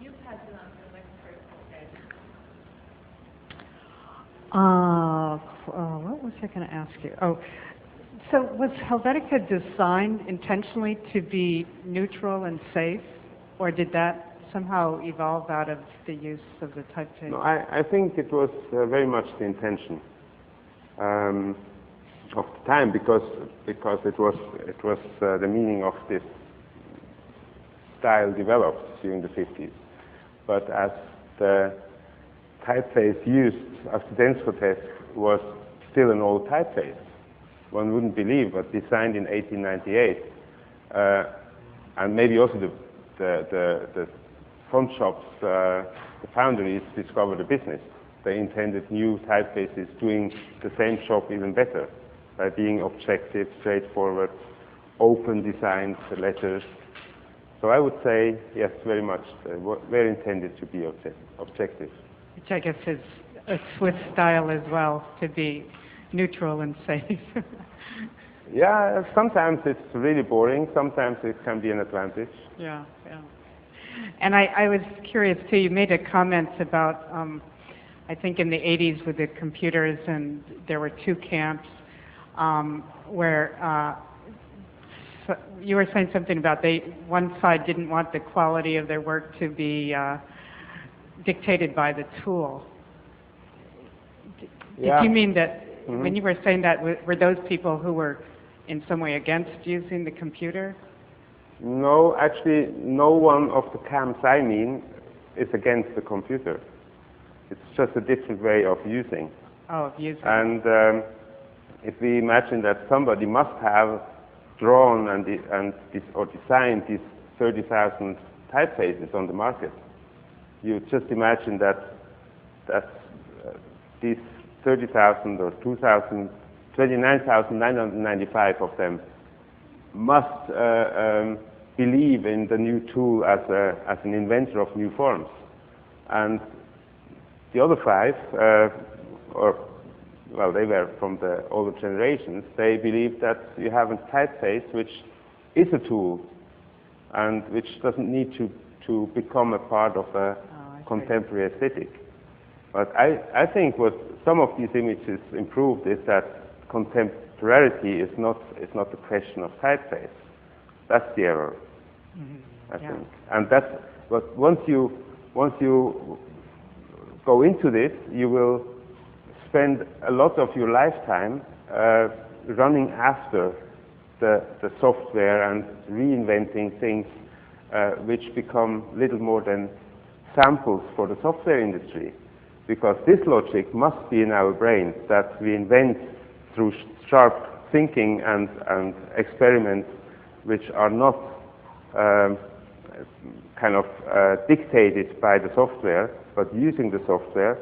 You pass it on to the next person. What was I going to ask you? Oh, so was Helvetica designed intentionally to be neutral and safe, or did that somehow evolve out of the use of the typeface? No, I think it was very much the intention of the time, because it was the meaning of this style developed during the 50s. But as the typeface used as the Denskotesk was still an old typeface, one wouldn't believe, but designed in 1898, and maybe also the font shops, the foundries discovered a business. They intended new typefaces doing the same job even better by being objective, straightforward, open designs, the letters. So I would say, yes, very much. They're intended to be objective. Which I guess is a Swiss style as well, to be neutral and safe. Yeah, sometimes it's really boring. Sometimes it can be an advantage. Yeah, yeah. And I was curious too, you made a comment about, I think in the 80s with the computers, and there were two camps where so you were saying something about one side didn't want the quality of their work to be dictated by the tool. Did you mean that when you were saying that, were those people who were in some way against using the computer? No, actually, no one of the camps I mean is against the computer. It's just a different way of using. Oh, of using. And if we imagine that somebody must have drawn or designed these 30,000 typefaces on the market, you just imagine that these 30,000 or 29,995 of them must believe in the new tool as an inventor of new forms. And the other five, they were from the older generations, they believed that you have a typeface which is a tool and which doesn't need to become a part of a contemporary aesthetic. But I think what some of these images improved is that contemporarity is not a question of typeface. That's the error, I think. And that's but once you go into this, you will spend a lot of your lifetime running after the software and reinventing things which become little more than samples for the software industry. Because this logic must be in our brains, that we invent through sharp thinking and experiments which are not dictated by the software, but using the software,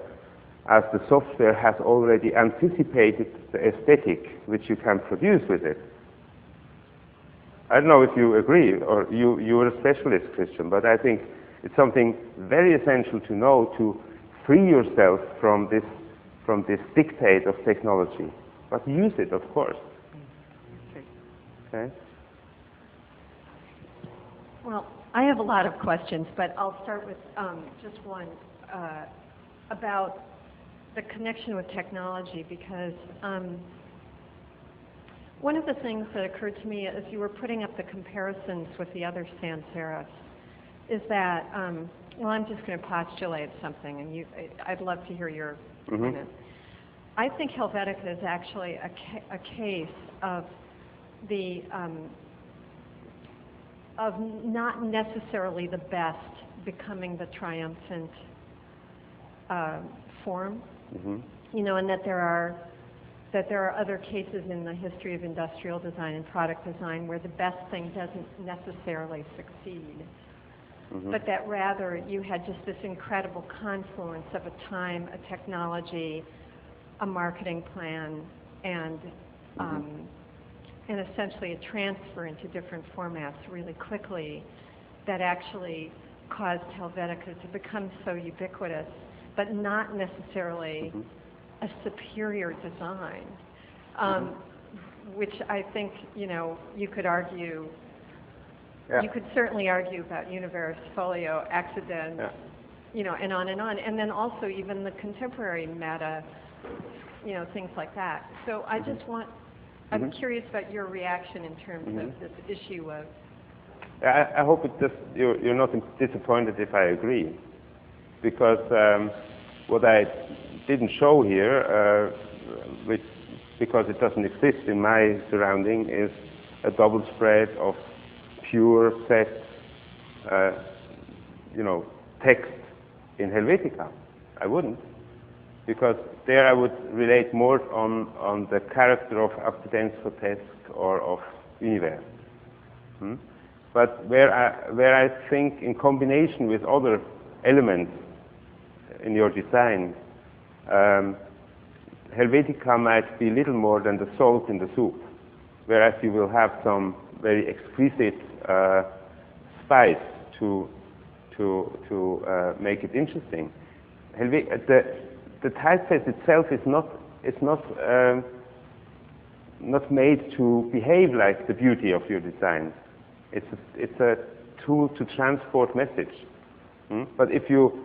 as the software has already anticipated the aesthetic which you can produce with it. I don't know if you agree, or you're a specialist, Christian, but I think it's something very essential to know to free yourself from this dictate of technology, but use it, of course. Okay. Well, I have a lot of questions, but I'll start with just one about the connection with technology, because one of the things that occurred to me as you were putting up the comparisons with the other sans serifs is that, well, I'm just going to postulate something, and I'd love to hear your opinion. I think Helvetica is actually a case of the of not necessarily the best becoming the triumphant form. You know, and that there are other cases in the history of industrial design and product design where the best thing doesn't necessarily succeed. But that rather you had just this incredible confluence of a time, a technology, a marketing plan, and essentially a transfer into different formats really quickly that actually caused Helvetica to become so ubiquitous, but not necessarily a superior design, which I think, you know, you could argue. You could certainly argue about Universe, Folio, Accident, you know, and on, and then also even the contemporary meta, you know, things like that. So I just want, I'm curious about your reaction in terms of this issue of. I hope you're not disappointed if I agree, because what I didn't show here, because it doesn't exist in my surrounding, is a double spread of pure set, text in Helvetica. I wouldn't, because there I would relate more on the character of Accidentesque or of Univers. But where I think in combination with other elements in your design, Helvetica might be little more than the salt in the soup, whereas you will have some very exquisite spice to make it interesting. The typeface itself is not made to behave like the beauty of your design. It's a tool to transport message. But if you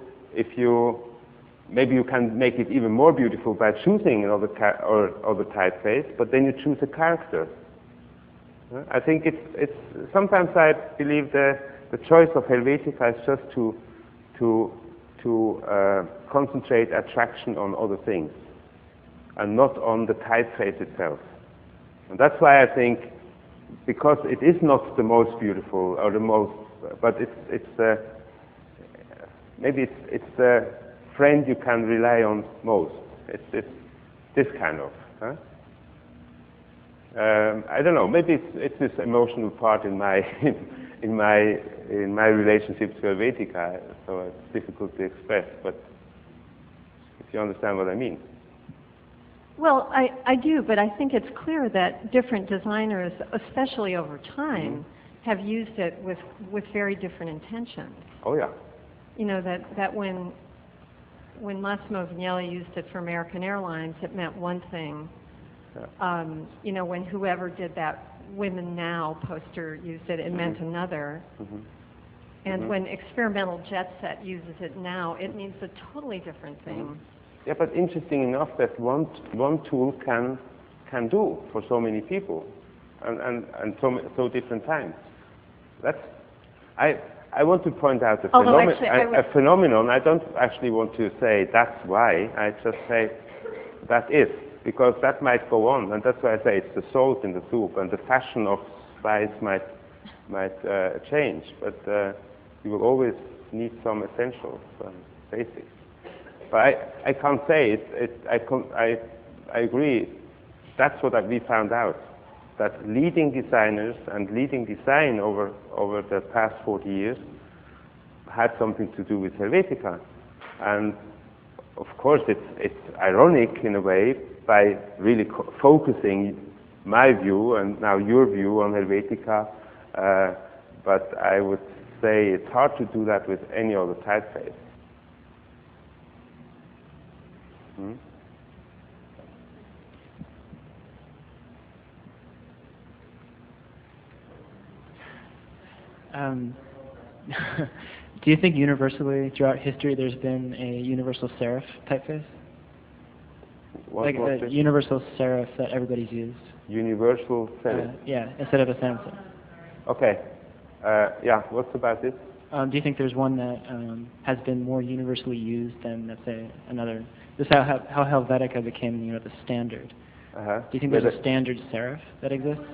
maybe you can make it even more beautiful by choosing another typeface, but then you choose a character. I think it's sometimes I believe the choice of Helvetica is just to concentrate attraction on other things and not on the typeface itself. And that's why I think, because it is not the most beautiful or the most, but maybe it's the friend you can rely on most. It's this kind of. Huh? I don't know. Maybe it's this emotional part in my in my relationship to Helvetica, so it's difficult to express. But if you understand what I mean. Well, I do, but I think it's clear that different designers, especially over time, have used it with very different intentions. Oh yeah. You know, that when Massimo Vignelli used it for American Airlines, it meant one thing. Yeah. You know, when whoever did that Women Now poster used it, it meant another. And when Experimental Jet Set uses it now, it means a totally different thing. Yeah, but interesting enough that one tool can do for so many people, and so different times. I want to point out a phenomenon. I don't actually want to say that's why. I just say that is, because that might go on, and that's why I say it's the salt in the soup, and the fashion of spice might change, but you will always need some essentials, basics. But I can't say I agree. That's what we found out. That leading designers and leading design over the past 40 years had something to do with Helvetica. And of course, it's ironic in a way by really focusing my view and now your view on Helvetica. But I would say it's hard to do that with any other typeface. Do you think universally throughout history there's been a universal serif typeface? Like a universal serif that everybody's used? Universal serif? Yeah, instead of a Samsung. Okay. Yeah, what's about this? Do you think there's one that has been more universally used than, let's say, another? This is how Helvetica became, the standard. Do you think there's a standard serif that exists?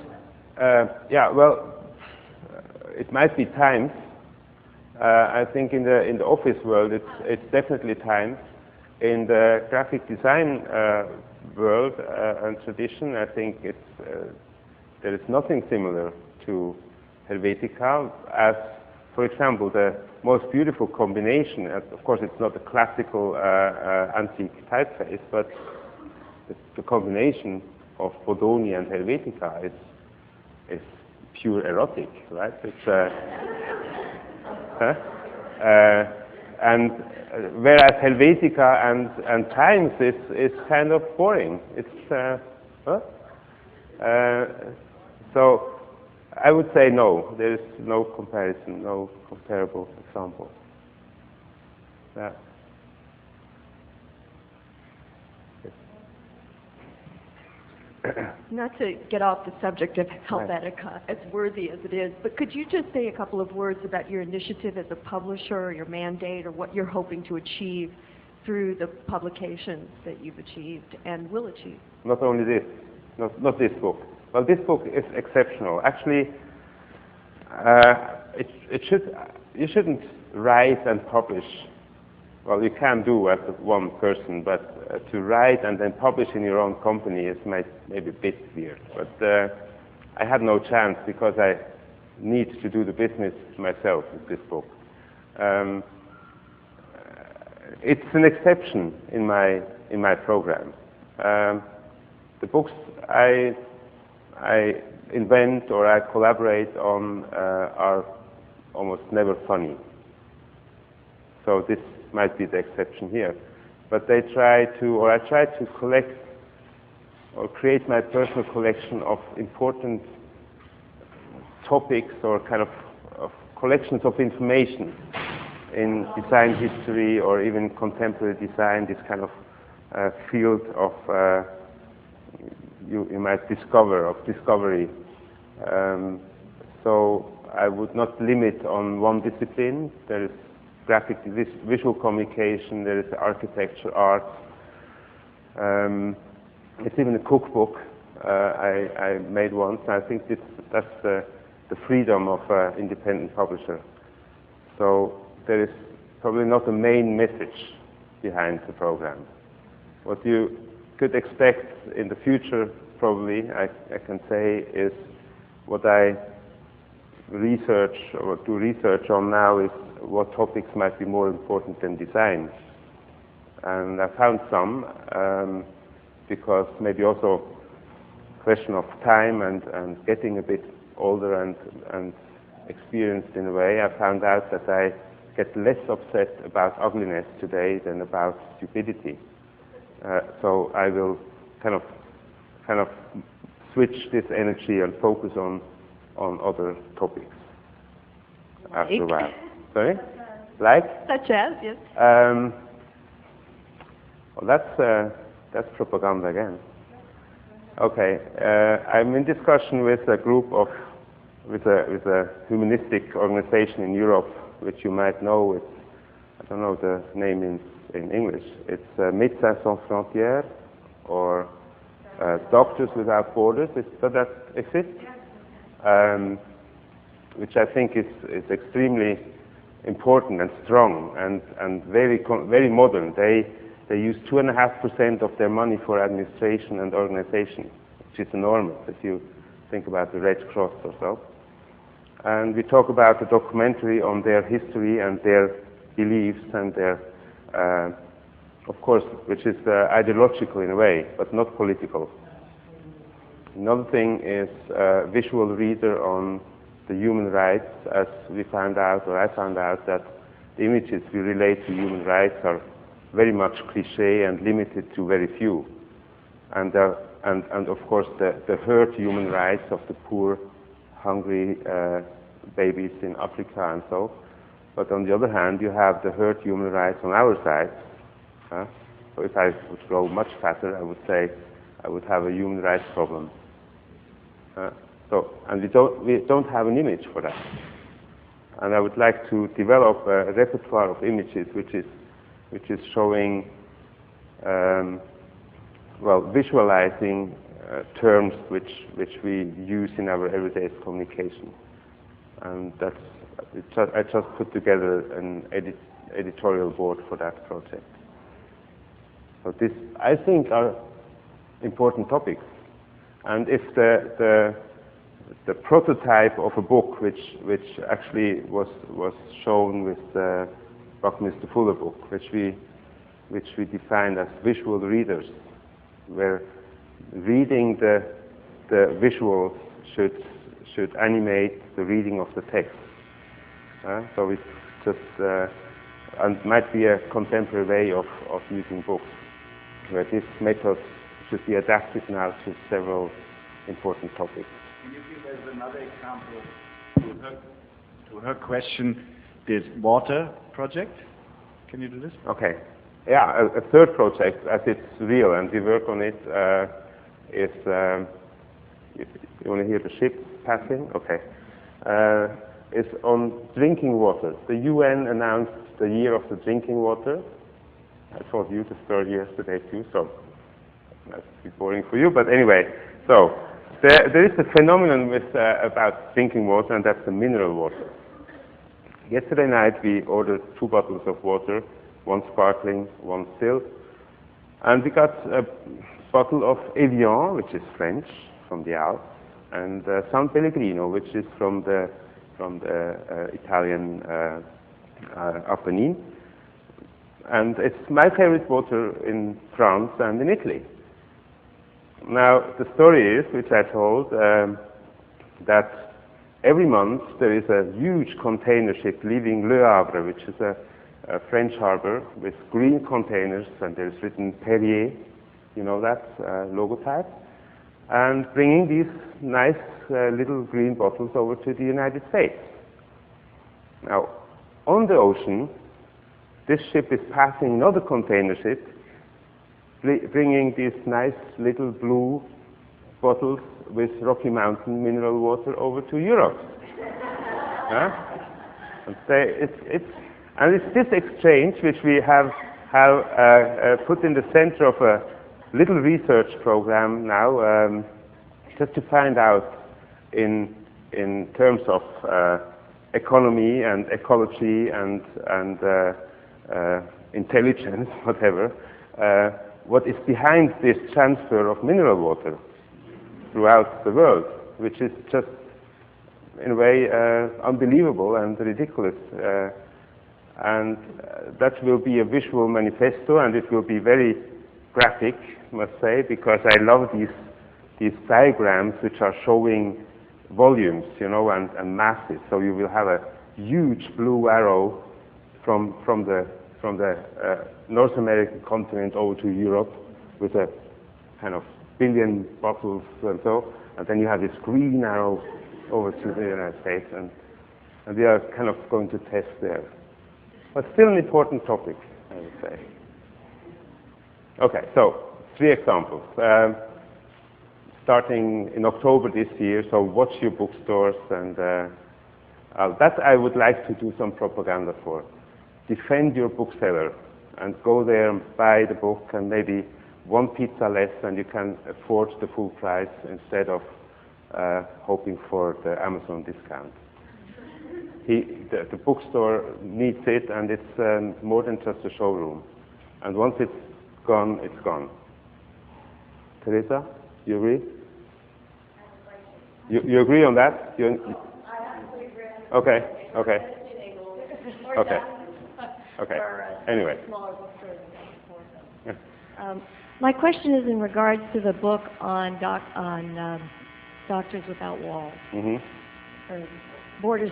Yeah, well, it might be times. I think in the office world, it's definitely times. In the graphic design world and tradition, I think there is nothing similar to Helvetica as, for example, the most beautiful combination. Of course, it's not a classical antique typeface, but the combination of Bodoni and Helvetica is pure erotic, right? It's and whereas Helvetica and Times is kind of boring. It's so I would say no. There is no comparison, no comparable example. Yeah. Not to get off the subject of Helvetica, as worthy as it is, but could you just say a couple of words about your initiative as a publisher, or your mandate, or what you're hoping to achieve through the publications that you've achieved and will achieve? Not only this, not this book. Well, this book is exceptional. Actually, you shouldn't write and publish. Well, you can do as one person, but to write and then publish in your own company is maybe a bit weird. But I had no chance because I need to do the business myself with this book. It's an exception in my program. The books I I invent or I collaborate on are almost never funny. So this might be the exception here. But I try to collect or create my personal collection of important topics or kind of collections of information in design history or even contemporary design, this kind of field of you might discover, of discovery. So I would not limit on one discipline. There is graphic visual communication, there is architecture, art. It's even a cookbook I made once. I think that's the freedom of an independent publisher. So there is probably not a main message behind the program. What you could expect in the future, probably, I can say, is what I research or do research on now is what topics might be more important than design. And I found some, because maybe also question of time and getting a bit older and experienced in a way, I found out that I get less upset about ugliness today than about stupidity. So I will kind of switch this energy and focus on other topics after a while. Sorry? Like? Such as, yes. Well, that's propaganda again. Okay, I'm in discussion with a group of, with a humanistic organization in Europe, which you might know. It's, I don't know the name in English. It's Médecins Sans Frontières, or Doctors Without Borders. Does that exist? Which I think is extremely important and strong and very modern. They use 2.5% of their money for administration and organization, which is enormous if you think about the Red Cross or so. And we talk about a documentary on their history and their beliefs and their, of course, which is ideological in a way, but not political. Another thing is visual reader on the human rights, as we found out, or I found out, that the images we relate to human rights are very much cliché and limited to very few. And of course the hurt human rights of the poor, hungry babies in Africa and so. But on the other hand, you have the hurt human rights on our side. So if I would grow much fatter, I would say I would have a human rights problem. And we don't have an image for that. And I would like to develop a repertoire of images which is showing, well, visualizing terms which we use in our everyday communication. And I just put together an editorial board for that project. So this, I think, are important topics. And if the prototype of a book, which actually was shown with the Buckminster Fuller book, which we defined as visual readers, where reading the visuals should animate the reading of the text. So it's just and might be a contemporary way of using books, where this method should be adapted now to several important topics. Can you give us another example to her question, this water project? Can you do this? Okay. Yeah, a third project, as it's real, and we work on it, is, you want to hear the ship passing? Okay. Is on drinking water. The UN announced the year of the drinking water. I told you the story yesterday too, so that's a bit boring for you, but anyway. So, there is a phenomenon about drinking water, and that's the mineral water. Yesterday night we ordered 2 bottles of water, 1 sparkling, 1 still, and we got a bottle of Evian, which is French, from the Alps, and San Pellegrino, which is from the Italian Apennine, and it's my favorite water in France and in Italy. Now, the story is, which I told, that every month there is a huge container ship leaving Le Havre, which is a French harbor, with green containers, and there's written Perrier, you know that logotype, and bringing these nice little green bottles over to the United States. Now, on the ocean, this ship is passing another container ship, bringing these nice little blue bottles with Rocky Mountain mineral water over to Europe. And it's this exchange which we have put in the center of a little research program now, just to find out in terms of economy and ecology and intelligence, whatever, what is behind this transfer of mineral water throughout the world, which is just, in a way, unbelievable and ridiculous. And that will be a visual manifesto, and it will be very graphic, I must say, because I love these diagrams which are showing volumes, you know, and masses. So you will have a huge blue arrow from the North American continent over to Europe with a kind of billion bottles and so, and then you have this green arrow over to the United States, and we are kind of going to test there. But still an important topic, I would say. Okay, so 3 examples. Starting in October this year, so watch your bookstores, and that I would like to do some propaganda for. Defend your bookseller and go there and buy the book, and maybe 1 pizza less, and you can afford the full price instead of hoping for the Amazon discount. The bookstore needs it, and it's more than just a showroom. And once it's gone, it's gone. Teresa, you agree? You agree on that? I absolutely agree. Okay. Anyway. My question is in regards to the book on Doctors Without Walls. Or Borders,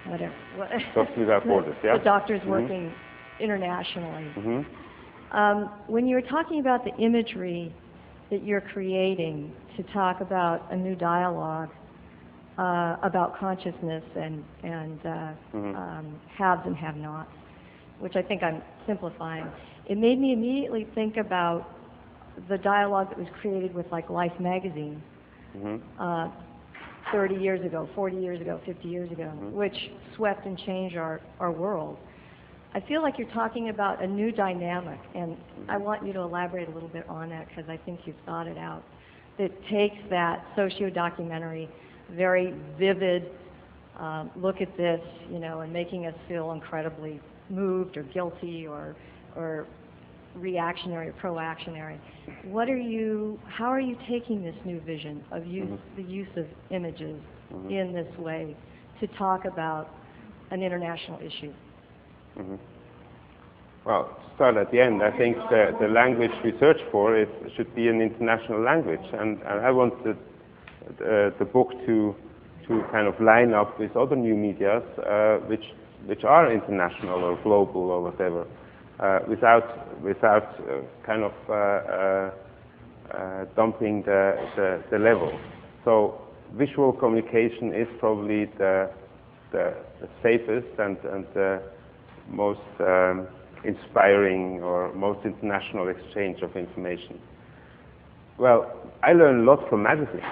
whatever. Doctors Without Borders, yeah. The doctors working internationally. When you were talking about the imagery that you're creating to talk about a new dialogue about consciousness and haves and have-nots, which I think I'm simplifying, it made me immediately think about the dialogue that was created with like Life magazine 30 years ago, 40 years ago, 50 years ago, which swept and changed our world. I feel like you're talking about a new dynamic, and I want you to elaborate a little bit on that, because I think you've thought it out, that takes that socio-documentary, very vivid look at this, you know, and making us feel incredibly moved or guilty or reactionary or pro-actionary. How are you taking this new vision of the use of images in this way to talk about an international issue? Well, to start at the end, I think the language we search for should be an international language, and I want the book to kind of line up with other new medias which are international or global or whatever, without kind of dumping the level. So visual communication is probably the safest and the most inspiring or most international exchange of information. Well, I learn a lot from magazines.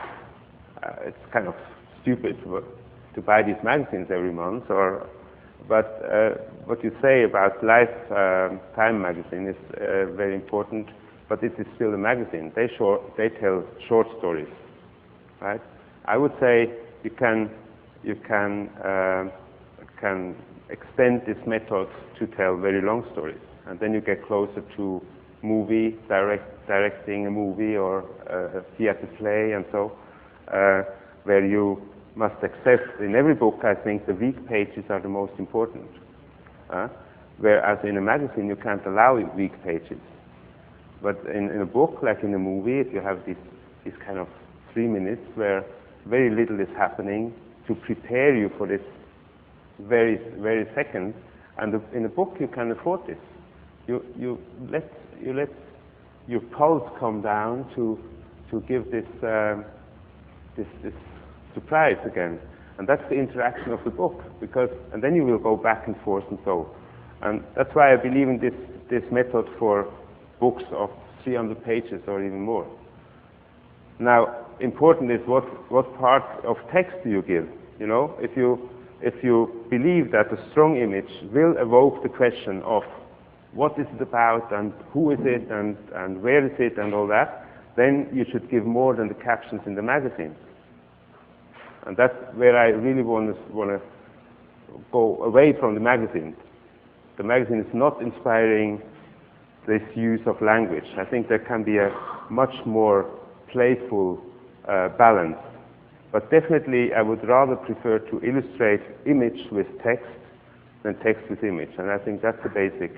It's kind of stupid to buy these magazines every month, but what you say about Time magazine is very important, but it is still a magazine. They tell short stories, right? I would say you can extend this method to tell very long stories, and then you get closer to directing a movie or a theater play, and so where you must accept, in every book I think the weak pages are the most important, whereas in a magazine you can't allow weak pages. But in a book, like in a movie, if you have this kind of 3 minutes where very little is happening to prepare you for this very, very second, and in a book you can afford this. You let your pulse come down to give this surprise again, and that's the interaction of the book. And then you will go back and forth and so, and that's why I believe in this method for books of 300 pages or even more. Now, important is what part of text do you give? You know, if you believe that a strong image will evoke the question of what is it about and who is it and where is it and all that, then you should give more than the captions in the magazine. And that's where I really want to go away from the magazine. The magazine is not inspiring this use of language. I think there can be a much more playful balance. But definitely I would rather prefer to illustrate image with text than text with image. And I think that's the basic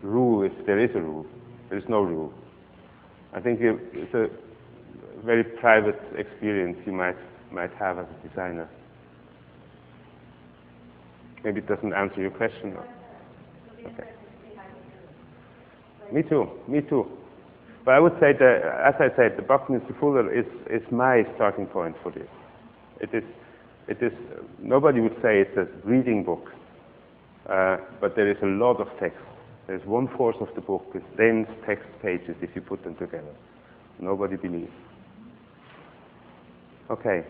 rule, if there is a rule. There is no rule. I think it's a very private experience you might have as a designer. Maybe it doesn't answer your question. Okay. Me too. But I would say that, as I said, the Buckminster Fuller is my starting point for this. It is. Nobody would say it's a reading book, but there is a lot of text. There's 1/4 of the book is dense text pages if you put them together. Nobody believes. Okay.